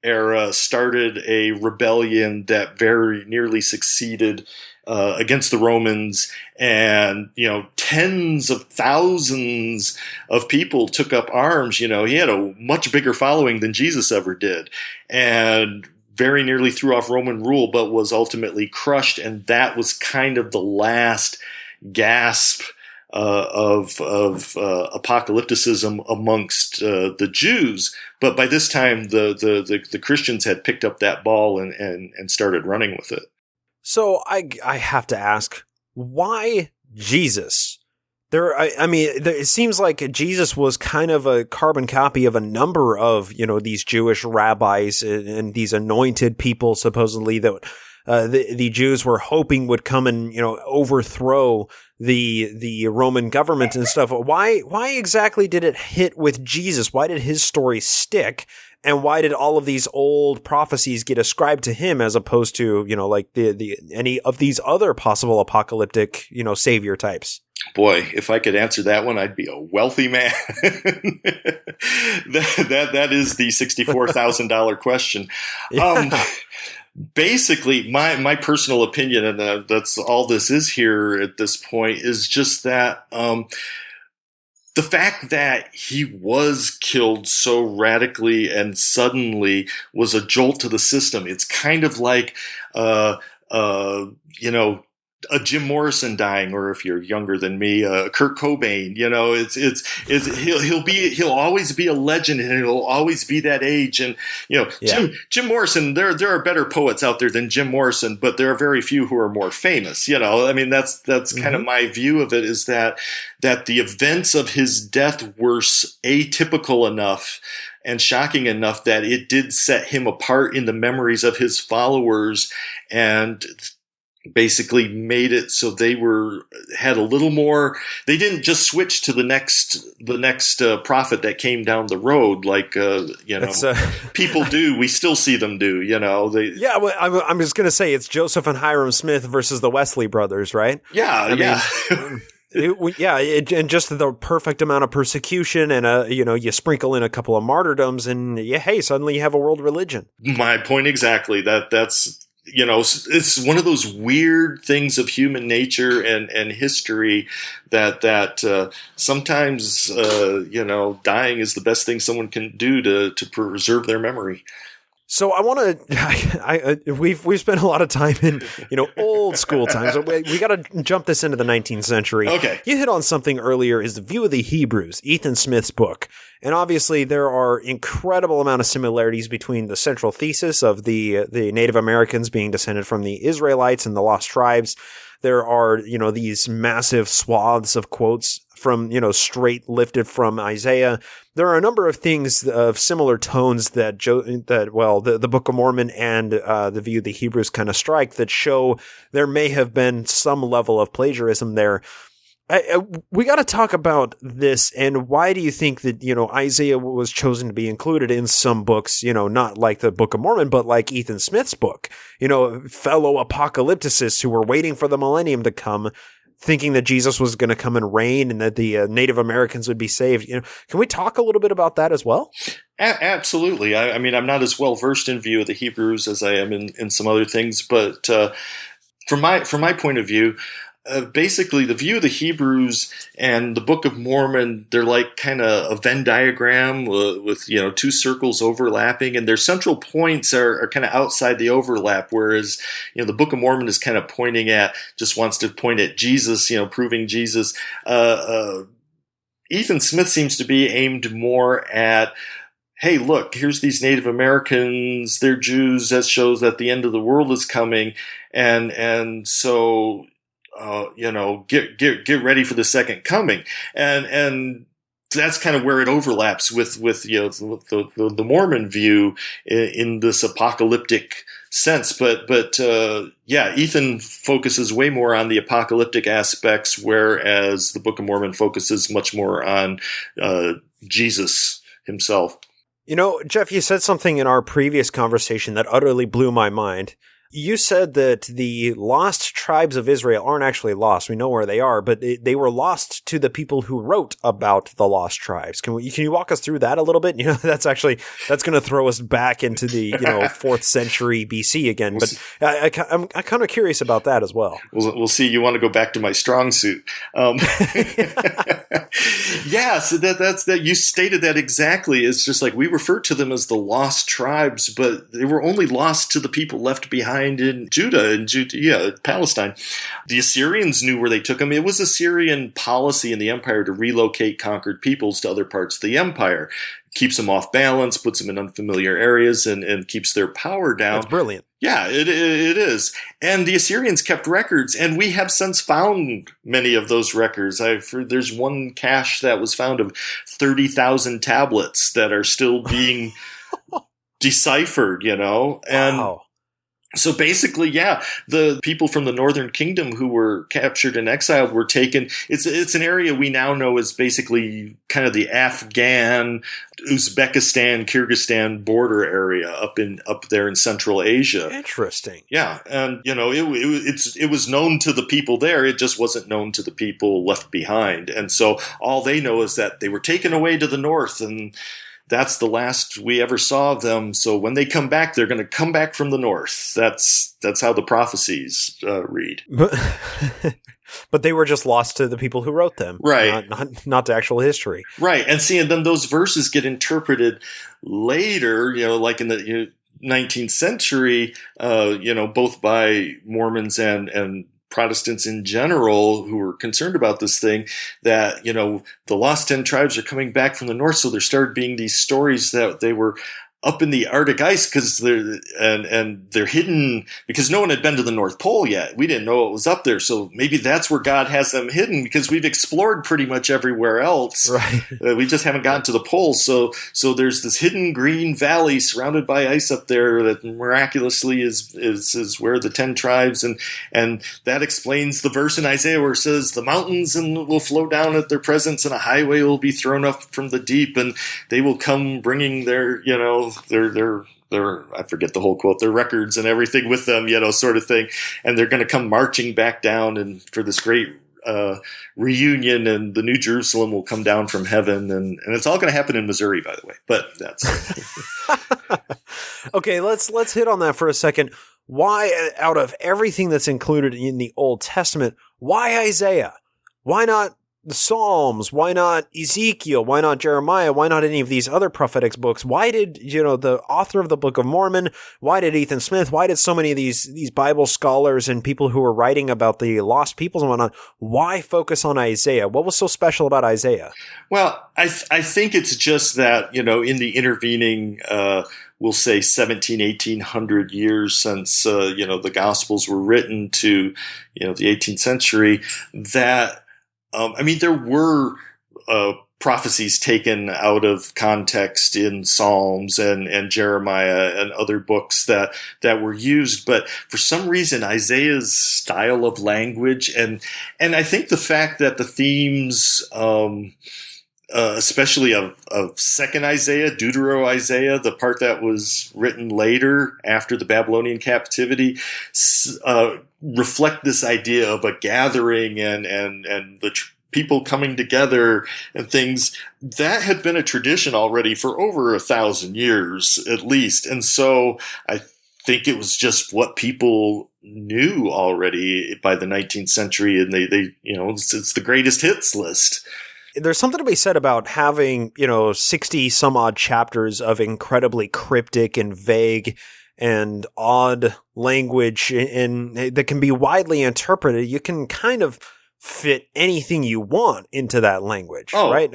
era started a rebellion that very nearly succeeded against the Romans, and tens of thousands of people took up arms. He had a much bigger following than Jesus ever did, and very nearly threw off Roman rule, but was ultimately crushed. And that was kind of the last gasp of apocalypticism amongst the Jews. But by this time, the Christians had picked up that ball and started running with it. So I have to ask, why Jesus? It seems like Jesus was kind of a carbon copy of a number of, these Jewish rabbis and these anointed people, supposedly, that the Jews were hoping would come and, overthrow the Roman government and stuff. Why exactly did it hit with Jesus? Why did his story stick? And why did all of these old prophecies get ascribed to him as opposed to, like any of these other possible apocalyptic, savior types? Boy, if I could answer that one, I'd be a wealthy man. that is the $64,000 question. Basically, my personal opinion, and that's all this is here at this point, is just that the fact that he was killed so radically and suddenly was a jolt to the system. It's kind of like, a Jim Morrison dying, or if you're younger than me, Kurt Cobain. He'll always be a legend, and he'll always be that age. And Jim Morrison, there are better poets out there than Jim Morrison, but there are very few who are more famous. That's kind of my view of it, is that the events of his death were atypical enough and shocking enough that it did set him apart in the memories of his followers, and basically made it so they had a little more. They didn't just switch to the next prophet that came down the road, like people do. We still see them do. I'm just gonna say it's Joseph and Hiram Smith versus the Wesley brothers, right? Yeah. And just the perfect amount of persecution, and you sprinkle in a couple of martyrdoms, and hey, suddenly you have a world religion. My point exactly. That's it's one of those weird things of human nature and history that sometimes, dying is the best thing someone can do to preserve their memory. So I want to. We've spent a lot of time in old school times. We got to jump this into the 19th century. Okay, you hit on something earlier. Is the View of the Hebrews, Ethan Smith's book, and obviously there are incredible amount of similarities between the central thesis of the Native Americans being descended from the Israelites and the lost tribes. There are these massive swaths of quotes from straight lifted from Isaiah. There are a number of things of similar tones that the Book of Mormon and the View of the Hebrews kind of strike that show there may have been some level of plagiarism there. We got to talk about this, and why do you think that Isaiah was chosen to be included in some books? Not like the Book of Mormon, but like Ethan Smith's book. Fellow apocalypticists who were waiting for the millennium to come, thinking that Jesus was going to come and reign and that the Native Americans would be saved. Can we talk a little bit about that as well? Absolutely. I mean, I'm not as well versed in View of the Hebrews as I am in some other things, but from my point of view, basically the View of the Hebrews and the Book of Mormon, they're like kind of a Venn diagram with two circles overlapping, and their central points are kind of outside the overlap, whereas the Book of Mormon is kind of wants to point at Jesus, proving Jesus. Ethan Smith seems to be aimed more at, hey, look, here's these Native Americans, they're Jews, that shows that the end of the world is coming, and so get ready for the second coming, and that's kind of where it overlaps with the Mormon view in this apocalyptic sense. But Ethan focuses way more on the apocalyptic aspects, whereas the Book of Mormon focuses much more on Jesus himself. Jeff, you said something in our previous conversation that utterly blew my mind. You said that the lost tribes of Israel aren't actually lost. We know where they are, but they were lost to the people who wrote about the lost tribes. Can you walk us through that a little bit? That's going to throw us back into the 4th century BC again. But I'm kind of curious about that as well. We'll see. You want to go back to my strong suit? Yeah. So that's that. You stated that exactly. It's just like we refer to them as the lost tribes, but they were only lost to the people left behind in Judah and Judea, Palestine. The Assyrians knew where they took them. It was Assyrian policy in the empire to relocate conquered peoples to other parts of the empire. Keeps them off balance, puts them in unfamiliar areas, and keeps their power down. That's brilliant. Yeah, it is. And the Assyrians kept records, and we have since found many of those records. There's one cache that was found of 30,000 tablets that are still being deciphered, And wow. So basically, the people from the Northern Kingdom who were captured and exiled were taken. It's an area we now know is basically kind of the Afghan, Uzbekistan, Kyrgyzstan border area up there in Central Asia. Interesting. Yeah, and it was known to the people there. It just wasn't known to the people left behind, and so all they know is that they were taken away to the north, and that's the last we ever saw of them. So when they come back, they're going to come back from the north. That's how the prophecies read. But they were just lost to the people who wrote them, right? Not to actual history, right? And then those verses get interpreted later, like in the 19th century, both by Mormons and Protestants in general who were concerned about this thing, that, the lost 10 tribes are coming back from the north. So there started being these stories that they were up in the Arctic ice because they're hidden because no one had been to the North Pole yet. We didn't know it was up there. So maybe that's where God has them hidden, because we've explored pretty much everywhere else. Right. We just haven't gotten to the poles. So there's this hidden green valley surrounded by ice up there that miraculously is where the 10 tribes, and that explains the verse in Isaiah where it says the mountains will flow down at their presence, and a highway will be thrown up from the deep, and they will come bringing their, their I forget the whole quote, their records and everything with them, sort of thing. And they're going to come marching back down and for this great reunion, and the New Jerusalem will come down from heaven. And it's all going to happen in Missouri, by the way. But that's okay. Let's hit on that for a second. why, out of everything that's included in the Old Testament, why Isaiah? Why not the Psalms? Why not Ezekiel? Why not Jeremiah? Why not any of these other prophetic books? Why did, the author of the Book of Mormon, why did Ethan Smith, why did so many of these Bible scholars and people who were writing about the lost peoples and whatnot, why focus on Isaiah? What was so special about Isaiah? Well, I think it's just that, in the intervening, we'll say 1800 years since, the Gospels were written to, the 18th century, that there were prophecies taken out of context in Psalms and Jeremiah and other books that were used, but for some reason Isaiah's style of language and I think the fact that the themes, especially of second Isaiah, Deutero-Isaiah, the part that was written later after the Babylonian captivity, reflect this idea of a gathering and the people coming together and things that had been a tradition already for over 1,000 years at least. And so I think it was just what people knew already by the 19th century, and they it's the greatest hits list. There's something to be said about having, 60 some odd chapters of incredibly cryptic and vague and odd language and that can be widely interpreted. You can kind of fit anything you want into that language, right?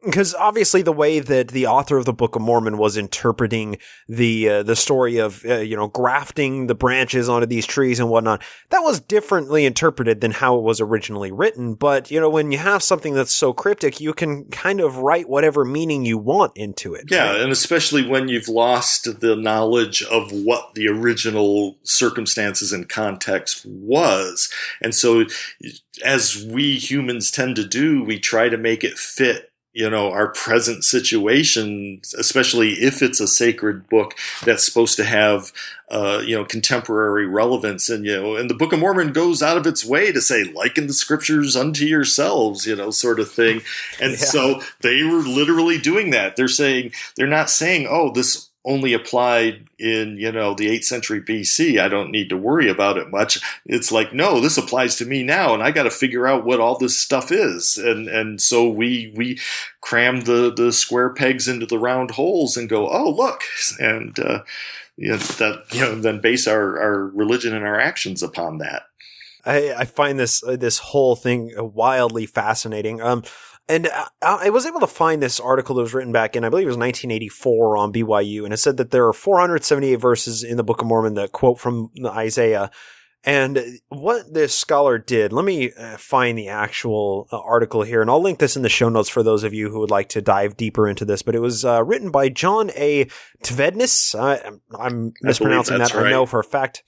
Because obviously the way that the author of the Book of Mormon was interpreting the story of, grafting the branches onto these trees and whatnot, that was differently interpreted than how it was originally written. But, when you have something that's so cryptic, you can kind of write whatever meaning you want into it. Yeah, right? And especially when you've lost the knowledge of what the original circumstances and context was. And so as we humans tend to do, we try to make it fit our present situation, especially if it's a sacred book that's supposed to have, contemporary relevance. And, and the Book of Mormon goes out of its way to say, liken the scriptures unto yourselves, sort of thing. And so they were literally doing that. They're not saying, oh, this only applied in, the 8th century BC. I don't need to worry about it much. It's like, no, this applies to me now, and I got to figure out what all this stuff is. And so we cram the square pegs into the round holes and go, oh, look, and then base our religion and our actions upon that. I find this whole thing wildly fascinating. And I was able to find this article that was written back in, I believe it was 1984 on BYU, and it said that there are 478 verses in the Book of Mormon that quote from Isaiah. And what this scholar did, let me find the actual article here, and I'll link this in the show notes for those of you who would like to dive deeper into this. But it was written by John A. Tvednis. I'm mispronouncing that, right. I know for a fact.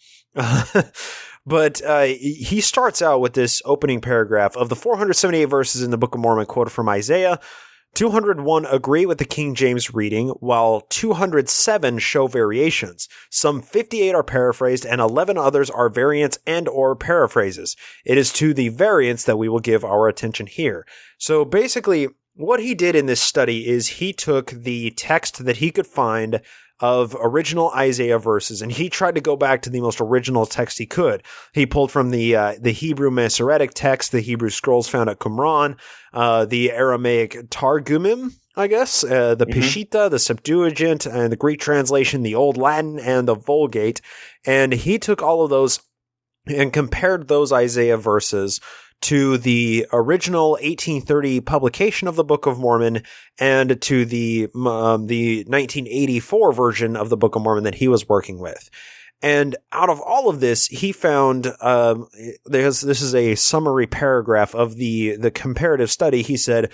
But he starts out with this opening paragraph of the 478 verses in the Book of Mormon quoted from Isaiah. 201 agree with the King James reading, while 207 show variations. Some 58 are paraphrased, and 11 others are variants and or paraphrases. It is to the variants that we will give our attention here. So basically, what he did in this study is he took the text that he could find of original Isaiah verses, and he tried to go back to the most original text he could. He pulled from the Hebrew Masoretic text, the Hebrew scrolls found at Qumran, the Aramaic Targumim, I guess, the Peshitta, the Septuagint, and the Greek translation, the Old Latin, and the Vulgate. And he took all of those and compared those Isaiah verses to the original 1830 publication of the Book of Mormon and to the 1984 version of the Book of Mormon that he was working with. And out of all of this, he found, this is a summary paragraph of the comparative study. He said,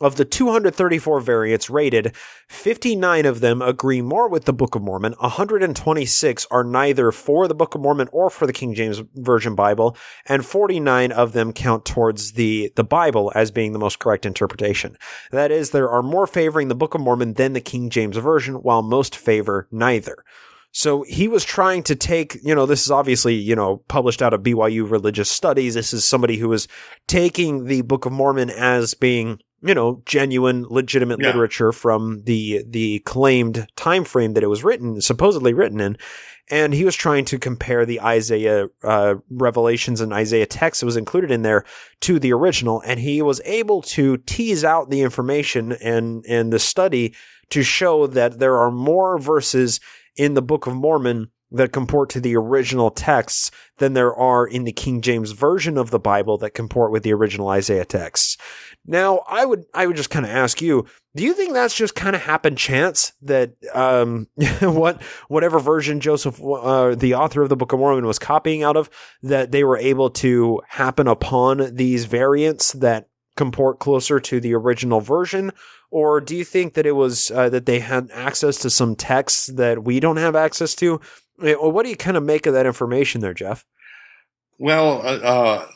of the 234 variants rated, 59 of them agree more with the Book of Mormon, 126 are neither for the Book of Mormon or for the King James Version Bible, and 49 of them count towards the Bible as being the most correct interpretation. That is, there are more favoring the Book of Mormon than the King James Version, while most favor neither. So he was trying to take, this is obviously, published out of BYU Religious Studies. This is somebody who was taking the Book of Mormon as being genuine, legitimate literature from the claimed time frame that it was supposedly written in. And he was trying to compare the Isaiah revelations and Isaiah text that was included in there to the original. And he was able to tease out the information and the study to show that there are more verses in the Book of Mormon that comport to the original texts than there are in the King James Version of the Bible that comport with the original Isaiah texts. Now, I would just kind of ask you, do you think that's just kind of happen chance that whatever version Joseph, the author of the Book of Mormon, was copying out of, that they were able to happen upon these variants that comport closer to the original version? Or do you think that it was that they had access to some texts that we don't have access to? What do you kind of make of that information there, Jeff? Well,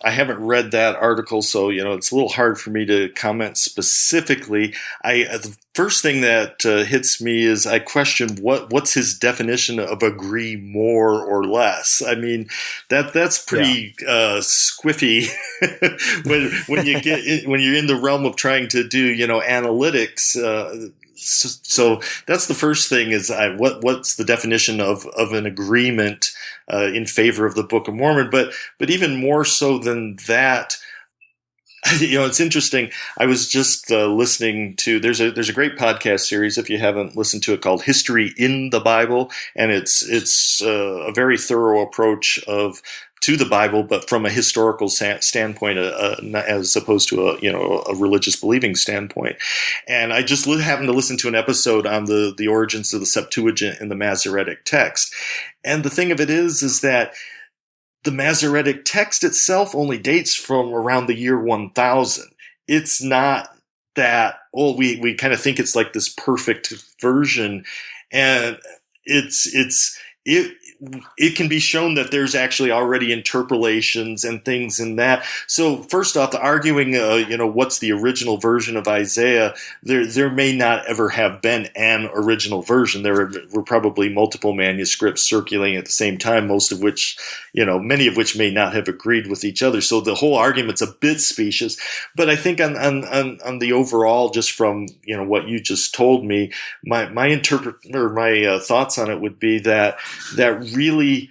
I haven't read that article, so it's a little hard for me to comment specifically. The first thing that hits me is I question what's his definition of agree more or less. I mean, that's pretty squiffy when you're in the realm of trying to do analytics. So that's the first thing is what's the definition of an agreement in favor of the Book of Mormon, but even more so than that, it's interesting. I was just listening to there's a great podcast series if you haven't listened to it called History in the Bible, and it's a very thorough approach to the Bible, but from a historical standpoint, as opposed to a religious believing standpoint. And I just happened to listen to an episode on the origins of the Septuagint and the Masoretic text. And the thing of it is that the Masoretic text itself only dates from around the year 1000. It's not that, we kind of think it's like this perfect version, and it can be shown that there's actually already interpolations and things in that. So first off, arguing, what's the original version of Isaiah, there may not ever have been an original version. There were probably multiple manuscripts circulating at the same time, most of which, many of which may not have agreed with each other. So the whole argument's a bit specious. But I think on the overall, just from, what you just told me, my thoughts on it would be that really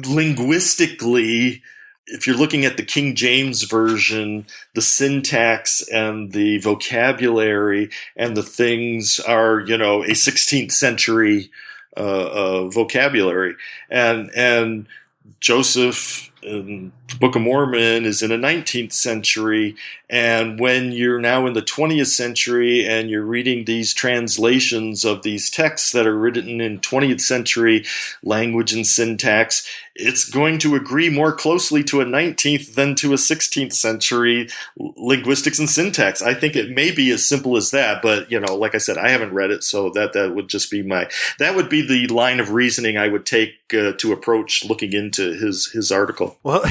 linguistically, if you're looking at the King James Version, the syntax and the vocabulary and the things are, a 16th century vocabulary. And Joseph in the Book of Mormon is in the 19th century. And when you're now in the 20th century and you're reading these translations of these texts that are written in 20th century language and syntax, it's going to agree more closely to a 19th than to a 16th century linguistics and syntax. I think it may be as simple as that, but like I said, I haven't read it, so that would just be that would be the line of reasoning I would take to approach looking into his article. Well,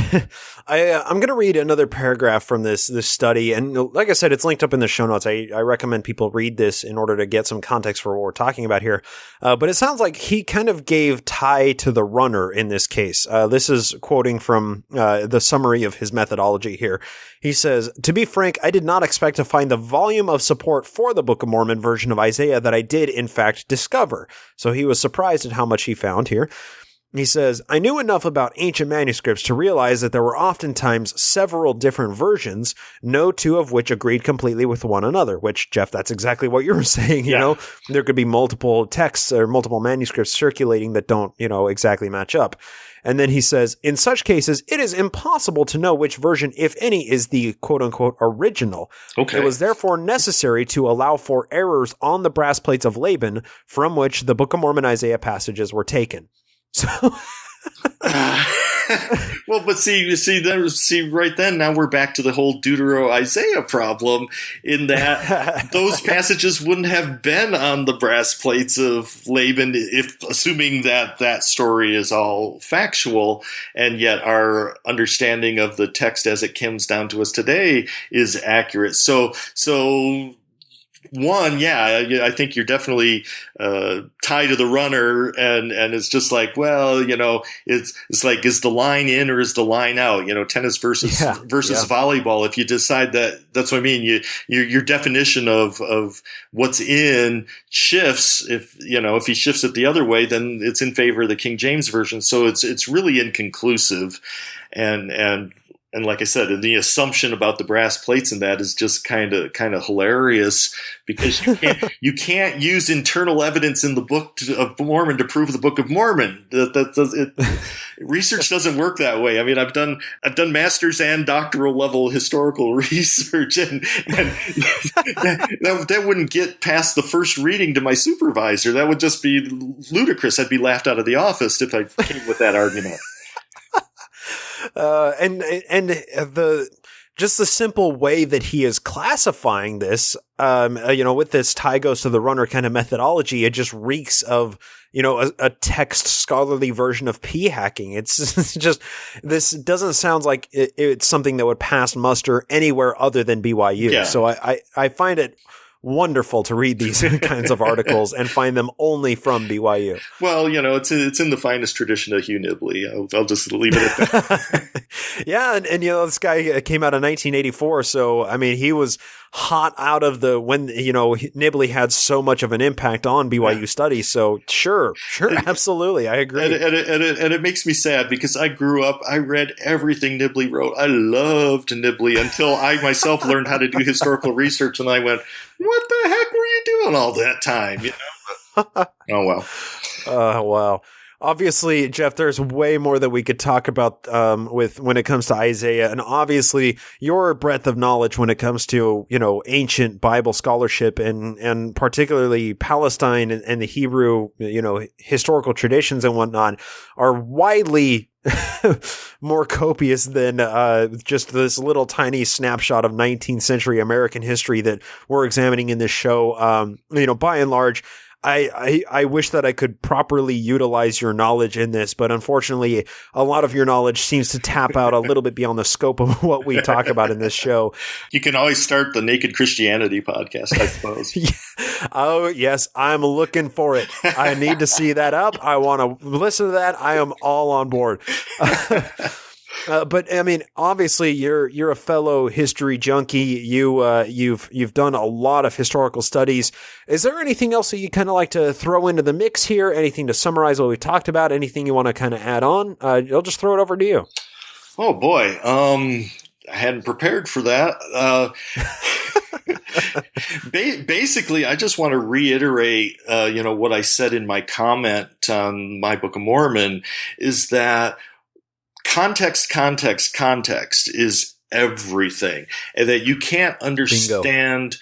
I'm going to read another paragraph from this study, and like I said, it's linked up in the show notes. I recommend people read this in order to get some context for what we're talking about here. But it sounds like he kind of gave tie to the runner in this case. This is quoting from the summary of his methodology here. He says, "To be frank, I did not expect to find the volume of support for the Book of Mormon version of Isaiah that I did, in fact, discover." So he was surprised at how much he found here. He says, "I knew enough about ancient manuscripts to realize that there were oftentimes several different versions, no two of which agreed completely with one another," which, Jeff, that's exactly what you were saying. You know, there could be multiple texts or multiple manuscripts circulating that don't, exactly match up. And then he says, "In such cases, it is impossible to know which version, if any, is the quote-unquote original. Okay. It was therefore necessary to allow for errors on the brass plates of Laban, from which the Book of Mormon Isaiah passages were taken." So, well, but see, right then, now we're back to the whole Deutero-Isaiah problem, in that those passages wouldn't have been on the brass plates of Laban, assuming that story is all factual, and yet our understanding of the text as it comes down to us today is accurate. So one, yeah, I think you're definitely tied to the runner, and it's just like, well, it's like, is the line in or is the line out? Tennis versus volleyball. If you decide that's what I mean. Your definition of what's in shifts. If he shifts it the other way, then it's in favor of the King James version. So it's really inconclusive, and like I said, the assumption about the brass plates and that is just kind of hilarious, because you can't use internal evidence in the Book of Mormon to prove the Book of Mormon. Research doesn't work that way. I mean, I've done master's and doctoral level historical research, and that wouldn't get past the first reading to my supervisor. That would just be ludicrous. I'd be laughed out of the office if I came with that argument. And just the simple way that he is classifying this, with this tie goes to the runner kind of methodology, it just reeks of, a text scholarly version of p-hacking. It's just, this doesn't sound like it's something that would pass muster anywhere other than BYU. Yeah. So I find it wonderful to read these kinds of articles and find them only from BYU. Well, it's in the finest tradition of Hugh Nibley. I'll just leave it at that. Yeah, and this guy came out in 1984, so I mean, he was hot out of when Nibley had so much of an impact on BYU studies. So sure, absolutely, I agree. And it makes me sad, because I grew up, I read everything Nibley wrote. I loved Nibley until I myself learned how to do historical research, and I went, what the heck were you doing all that time? Oh, well. Wow. Obviously, Jeff, there's way more that we could talk about when it comes to Isaiah, and obviously your breadth of knowledge when it comes to ancient Bible scholarship and particularly Palestine and the Hebrew historical traditions and whatnot are widely more copious than just this little tiny snapshot of 19th century American history that we're examining in this show. By and large, I wish that I could properly utilize your knowledge in this, but unfortunately, a lot of your knowledge seems to tap out a little bit beyond the scope of what we talk about in this show. You can always start the Naked Christianity podcast, I suppose. Yeah. Oh, yes. I'm looking for it. I need to see that up. I want to listen to that. I am all on board. But I mean, obviously, you're a fellow history junkie. You've done a lot of historical studies. Is there anything else that you kind of like to throw into the mix here? Anything to summarize what we talked about? Anything you want to kind of add on? I'll just throw it over to you. Oh boy, I hadn't prepared for that. Basically, I just want to reiterate, what I said in my comment on my Book of Mormon, is that context is everything, and that you can't understand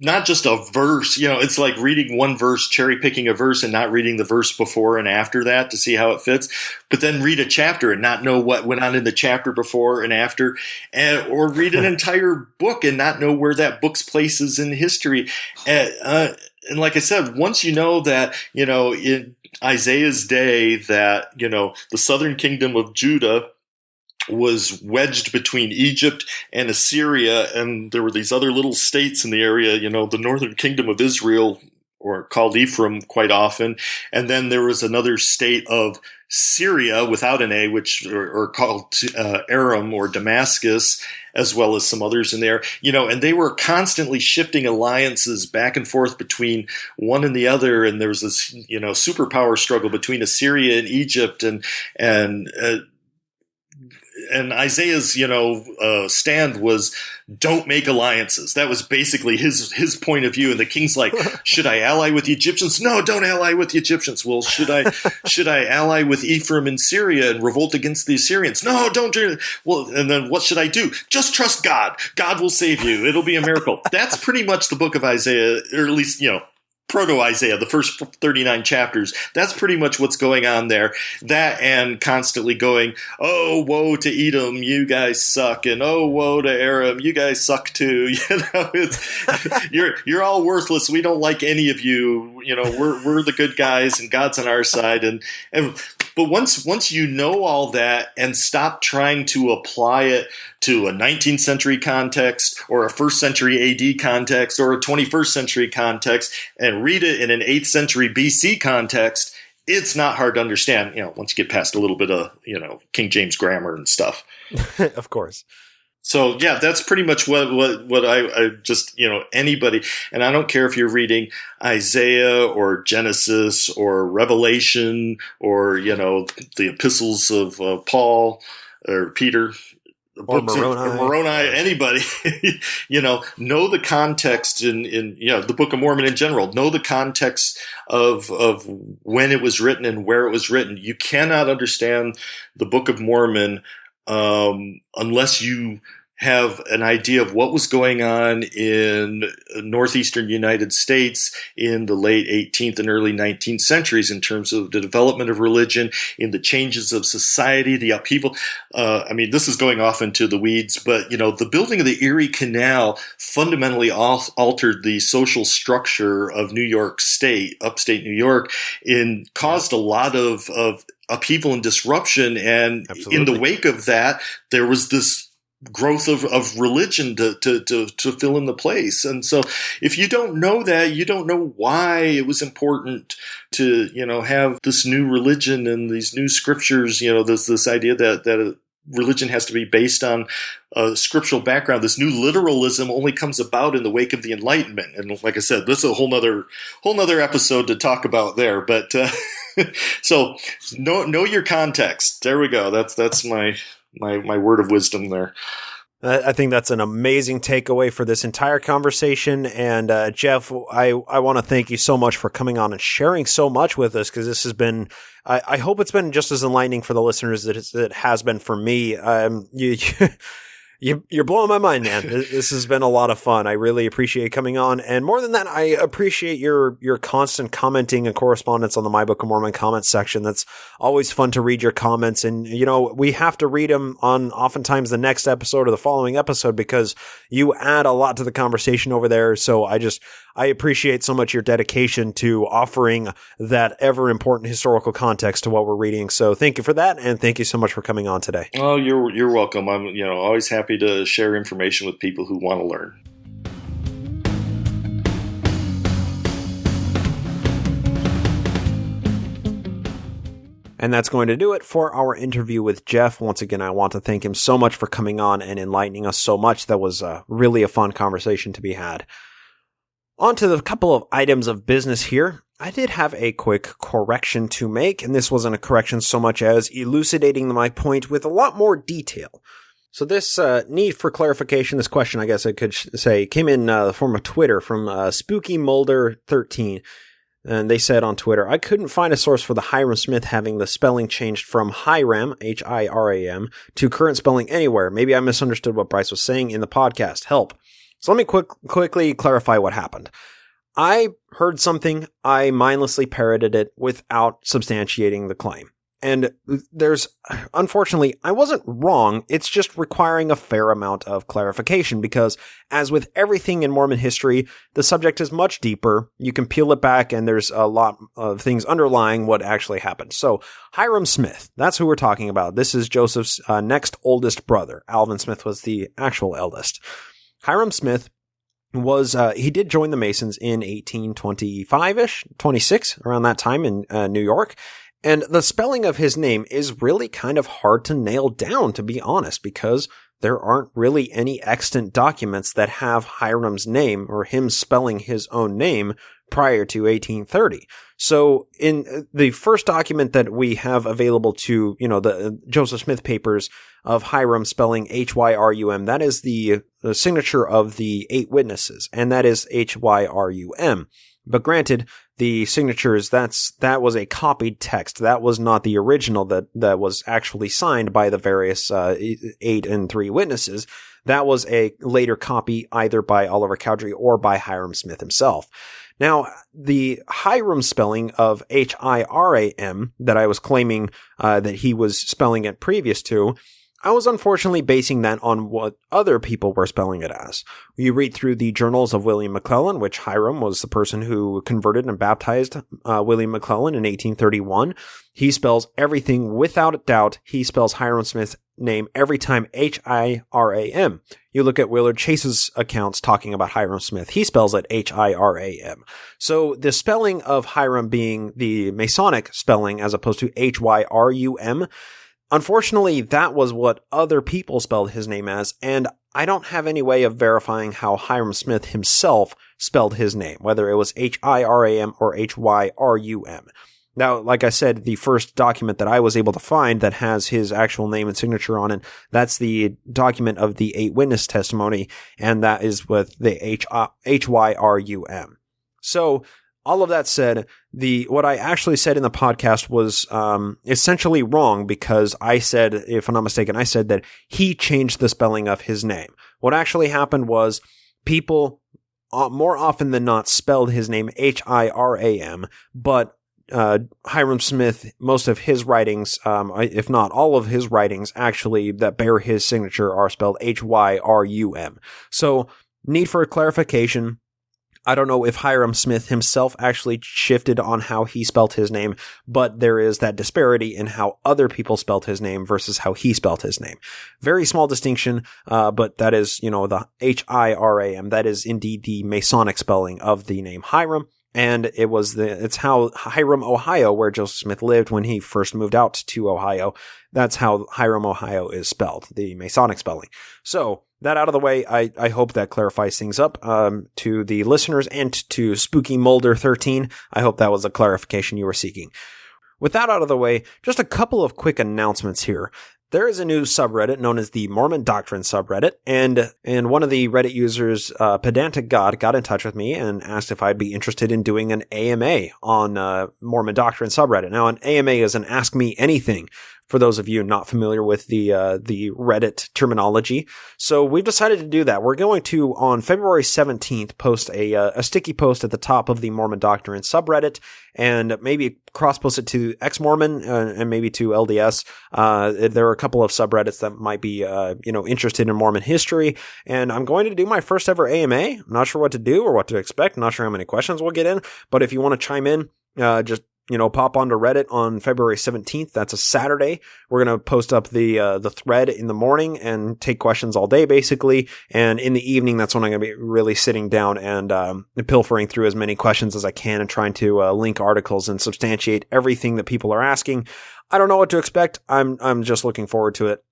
not just a verse. It's like reading one verse, cherry picking a verse, and not reading the verse before and after that to see how it fits, but then read a chapter and not know what went on in the chapter before and after, or read an entire book and not know where that book's place is in history. And like I said, once you know that, in Isaiah's day, that, the southern kingdom of Judah was wedged between Egypt and Assyria, and there were these other little states in the area, the northern kingdom of Israel, or called Ephraim quite often, and then there was another state of Syria without an A, which or called Aram or Damascus, as well as some others in there, and they were constantly shifting alliances back and forth between one and the other, and there was this superpower struggle between Assyria and Egypt, and Isaiah's, stand was, don't make alliances. That was basically his point of view. And the king's like, should I ally with the Egyptians? No, don't ally with the Egyptians. Well, should I ally with Ephraim in Syria and revolt against the Assyrians? No, don't do it. Well, and then what should I do? Just trust God. God will save you. It'll be a miracle. That's pretty much the book of Isaiah, or at least, proto-Isaiah, the first 39 chapters. That's pretty much what's going on there. That, and constantly going, oh, woe to Edom, you guys suck, and oh, woe to Aram, you guys suck too. You're all worthless. We don't like any of you. We're the good guys, and God's on our side. And But once you know all that and stop trying to apply it to a 19th century context or a 1st century AD context or a 21st century context and read it in an 8th century BC context, it's not hard to understand, once you get past a little bit of, King James grammar and stuff. Of course. So yeah, that's pretty much what I just, anybody, and I don't care if you're reading Isaiah or Genesis or Revelation or, the epistles of Paul or Peter, or Moroni, anybody, know the context in the Book of Mormon in general, know the context of when it was written and where it was written. You cannot understand the Book of Mormon unless you have an idea of what was going on in northeastern United States in the late 18th and early 19th centuries in terms of the development of religion, in the changes of society, the upheaval. This is going off into the weeds, but, the building of the Erie Canal fundamentally altered the social structure of New York State, upstate New York, and caused a lot of upheaval and disruption. And Absolutely. In the wake of that, there was this growth of religion to fill in the place. And so if you don't know that, you don't know why it was important to, have this new religion and these new scriptures, this idea that religion has to be based on a scriptural background. This new literalism only comes about in the wake of the Enlightenment. And like I said, this is a whole nother episode to talk about there. But so know your context. There we go. That's my word of wisdom there. I think that's an amazing takeaway for this entire conversation. And Jeff, I want to thank you so much for coming on and sharing so much with us, because this has been, I hope it's been just as enlightening for the listeners as it has been for me. You're blowing my mind, man. This has been a lot of fun. I really appreciate coming on. And more than that, I appreciate your constant commenting and correspondence on the My Book of Mormon comments section. That's always fun to read your comments. And, we have to read them on oftentimes the next episode or the following episode, because you add a lot to the conversation over there. So I appreciate so much your dedication to offering that ever important historical context to what we're reading. So thank you for that. And thank you so much for coming on today. Oh, you're welcome. I'm, always happy to share information with people who want to learn. And that's going to do it for our interview with Jeff. Once again, I want to thank him so much for coming on and enlightening us so much. That was really a fun conversation to be had. On to the couple of items of business here. I did have a quick correction to make, and this wasn't a correction so much as elucidating my point with a lot more detail. So this need for clarification, this question, I guess I could say, came in the form of Twitter from Spooky Mulder 13. And they said on Twitter, I couldn't find a source for the Hiram Smith having the spelling changed from Hiram, Hiram, to current spelling anywhere. Maybe I misunderstood what Bryce was saying in the podcast. Help. So let me quickly clarify what happened. I heard something, I mindlessly parroted it without substantiating the claim. And unfortunately, I wasn't wrong. It's just requiring a fair amount of clarification, because as with everything in Mormon history, the subject is much deeper. You can peel it back, and there's a lot of things underlying what actually happened. So Hiram Smith, that's who we're talking about. This is Joseph's next oldest brother. Alvin Smith was the actual eldest. Hiram Smith he did join the Masons in 1825-ish, 26, around that time in New York. And the spelling of his name is really kind of hard to nail down, to be honest, because there aren't really any extant documents that have Hiram's name or him spelling his own name prior to 1830. So in the first document that we have available to, the Joseph Smith papers of Hiram spelling Hyrum, that is the signature of the 8 witnesses, and that is Hyrum. But granted, the signatures, that was a copied text. That was not the original that was actually signed by the various 8 and 3 witnesses. That was a later copy either by Oliver Cowdery or by Hiram Smith himself. Now, the Hiram spelling of Hiram that I was claiming that he was spelling it previous to, I was unfortunately basing that on what other people were spelling it as. You read through the journals of William McClellan, which Hiram was the person who converted and baptized William McClellan in 1831. He spells everything without a doubt. He spells Hiram Smith's name every time Hiram. You look at Willard Chase's accounts talking about Hiram Smith. He spells it Hiram. So the spelling of Hiram being the Masonic spelling as opposed to Hyrum, unfortunately, that was what other people spelled his name as, and I don't have any way of verifying how Hiram Smith himself spelled his name, whether it was Hiram or Hyrum. Now, like I said, the first document that I was able to find that has his actual name and signature on it, that's the document of the 8 witness testimony, and that is with the Hyrum. So, all of that said, what I actually said in the podcast was essentially wrong, because I said, if I'm not mistaken, I said that he changed the spelling of his name. What actually happened was people more often than not spelled his name Hiram, but Hiram Smith, most of his writings, if not all of his writings actually that bear his signature, are spelled Hyrum. So, need for a clarification. I don't know if Hiram Smith himself actually shifted on how he spelt his name, but there is that disparity in how other people spelt his name versus how he spelt his name. Very small distinction, but that is, the Hiram. That is indeed the Masonic spelling of the name Hiram. And it's how Hiram, Ohio, where Joseph Smith lived when he first moved out to Ohio. That's how Hiram, Ohio is spelled, the Masonic spelling. So, that out of the way, I hope that clarifies things up to the listeners and to Spooky Mulder 13. I hope that was a clarification you were seeking. With that out of the way, just a couple of quick announcements here. There is a new subreddit known as the Mormon Doctrine subreddit, and one of the Reddit users, Pedantic God, got in touch with me and asked if I'd be interested in doing an AMA on Mormon Doctrine subreddit. Now, an AMA is an Ask Me Anything, for those of you not familiar with the Reddit terminology. So we've decided to do that. We're going to, on February 17th, post a sticky post at the top of the Mormon Doctrine subreddit, and maybe cross-post it to Ex-Mormon and maybe to LDS. There are a couple of subreddits that might be, interested in Mormon history, and I'm going to do my first ever AMA. I'm not sure what to do or what to expect. I'm not sure how many questions we'll get in, but if you want to chime in, just pop onto Reddit on February 17th. That's a Saturday. We're going to post up the thread in the morning and take questions all day, basically. And in the evening, that's when I'm going to be really sitting down and pilfering through as many questions as I can and trying to link articles and substantiate everything that people are asking. I don't know what to expect. I'm just looking forward to it.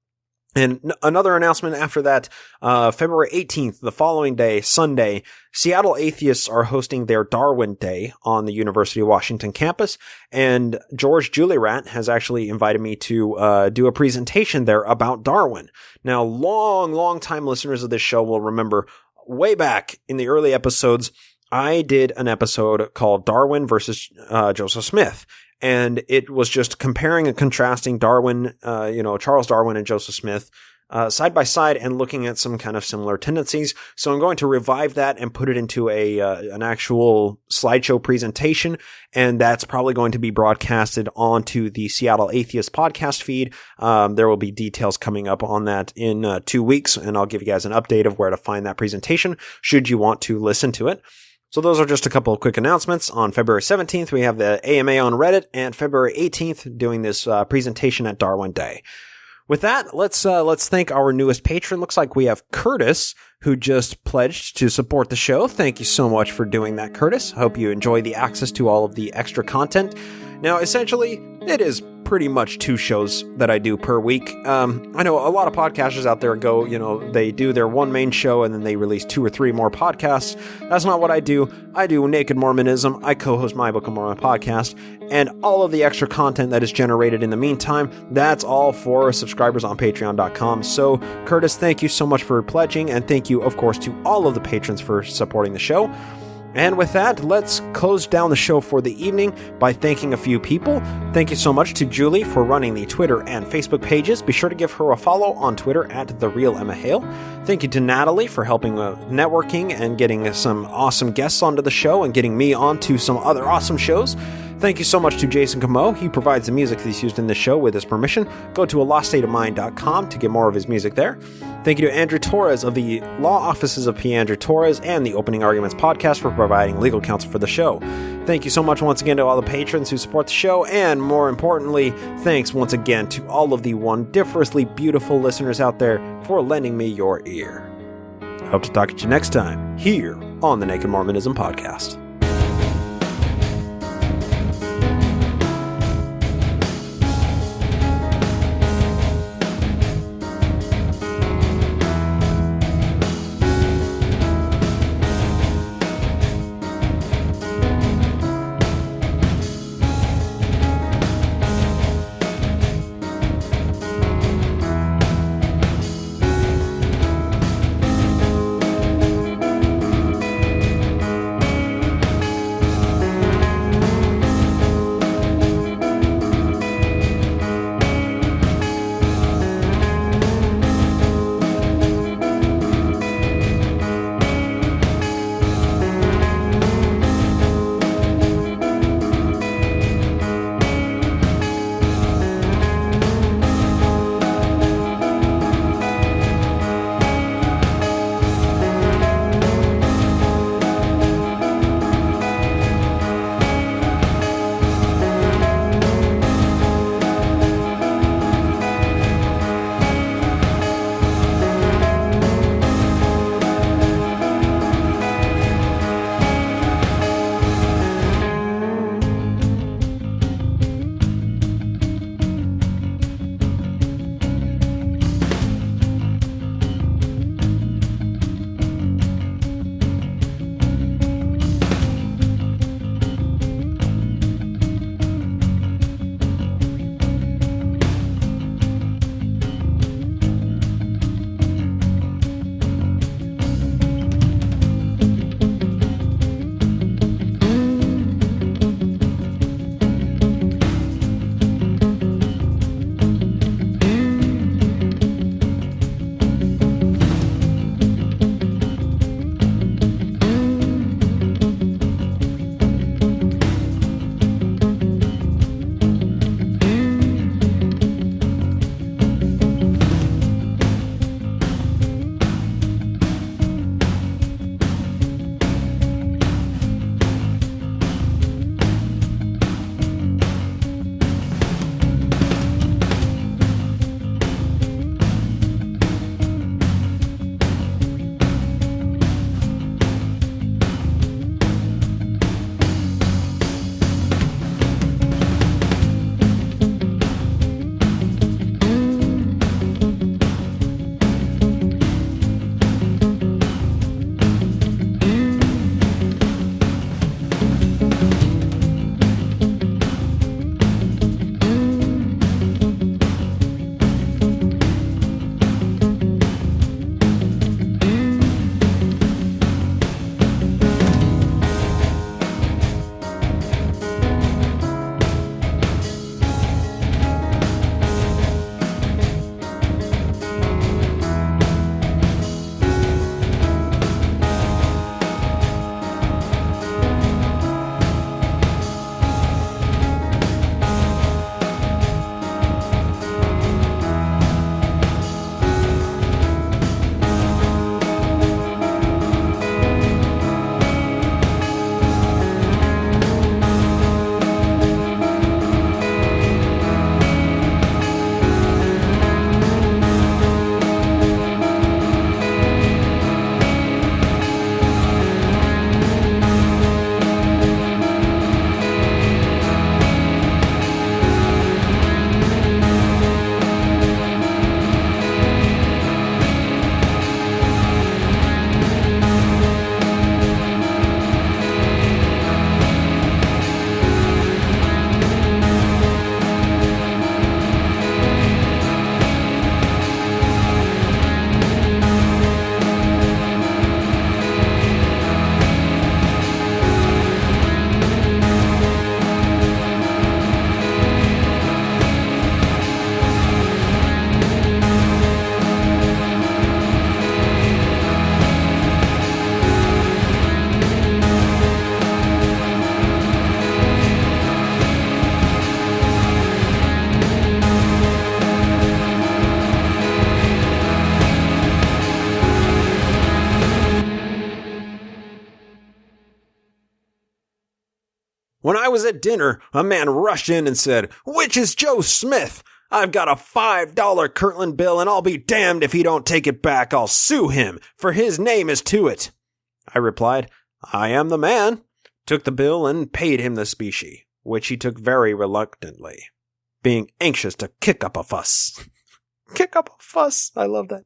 And another announcement after that, February 18th, the following day, Sunday, Seattle atheists are hosting their Darwin Day on the University of Washington campus, and George Julirat has actually invited me to do a presentation there about Darwin. Now, long time listeners of this show will remember way back in the early episodes, I did an episode called Darwin versus Joseph Smith. And it was just comparing and contrasting Darwin, Charles Darwin and Joseph Smith, side by side and looking at some kind of similar tendencies. So I'm going to revive that and put it into an actual slideshow presentation. And that's probably going to be broadcasted onto the Seattle Atheist podcast feed. There will be details coming up on that in 2 weeks, and I'll give you guys an update of where to find that presentation should you want to listen to it. So those are just a couple of quick announcements. On February 17th, we have the AMA on Reddit, and February 18th, doing this presentation at Darwin Day. With that, let's thank our newest patron. Looks like we have Curtis, who just pledged to support the show. Thank you so much for doing that, Curtis. Hope you enjoy the access to all of the extra content. Now, essentially, it is pretty much 2 shows that I do per week. I know a lot of podcasters out there go, they do their one main show and then they release 2 or 3 more podcasts. That's not what I do. I do Naked Mormonism. I co-host my Book of Mormon podcast, and all of the extra content that is generated in the meantime, that's all for subscribers on patreon.com. So, Curtis, thank you so much for pledging, and thank you, of course, to all of the patrons for supporting the show. And with that, let's close down the show for the evening by thanking a few people. Thank you so much to Julie for running the Twitter and Facebook pages. Be sure to give her a follow on Twitter at @TheRealEmmaHale. Thank you to Natalie for helping with networking and getting some awesome guests onto the show and getting me onto some other awesome shows. Thank you so much to Jason Camo. He provides the music that's used in this show with his permission. Go to aloststateofmind.com to get more of his music there. Thank you to Andrew Torres of the Law Offices of P. Andrew Torres and the Opening Arguments podcast for providing legal counsel for the show. Thank you so much once again to all the patrons who support the show, and more importantly, thanks once again to all of the wondiferously beautiful listeners out there for lending me your ear. Hope to talk to you next time here on the Naked Mormonism Podcast. I was at dinner, a man rushed in and said, "Which is Joe Smith? I've got a $5 Kirtland bill, and I'll be damned if he don't take it back. I'll sue him, for his name is to it." I replied, "I am the man," took the bill, and paid him the specie, which he took very reluctantly, being anxious to kick up a fuss. Kick up a fuss. I love that.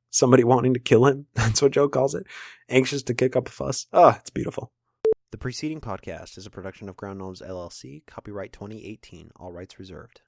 Somebody wanting to kill him. That's what Joe calls it. Anxious to kick up a fuss. Oh, it's beautiful. The preceding podcast is a production of Ground Gnomes LLC, copyright 2018, all rights reserved.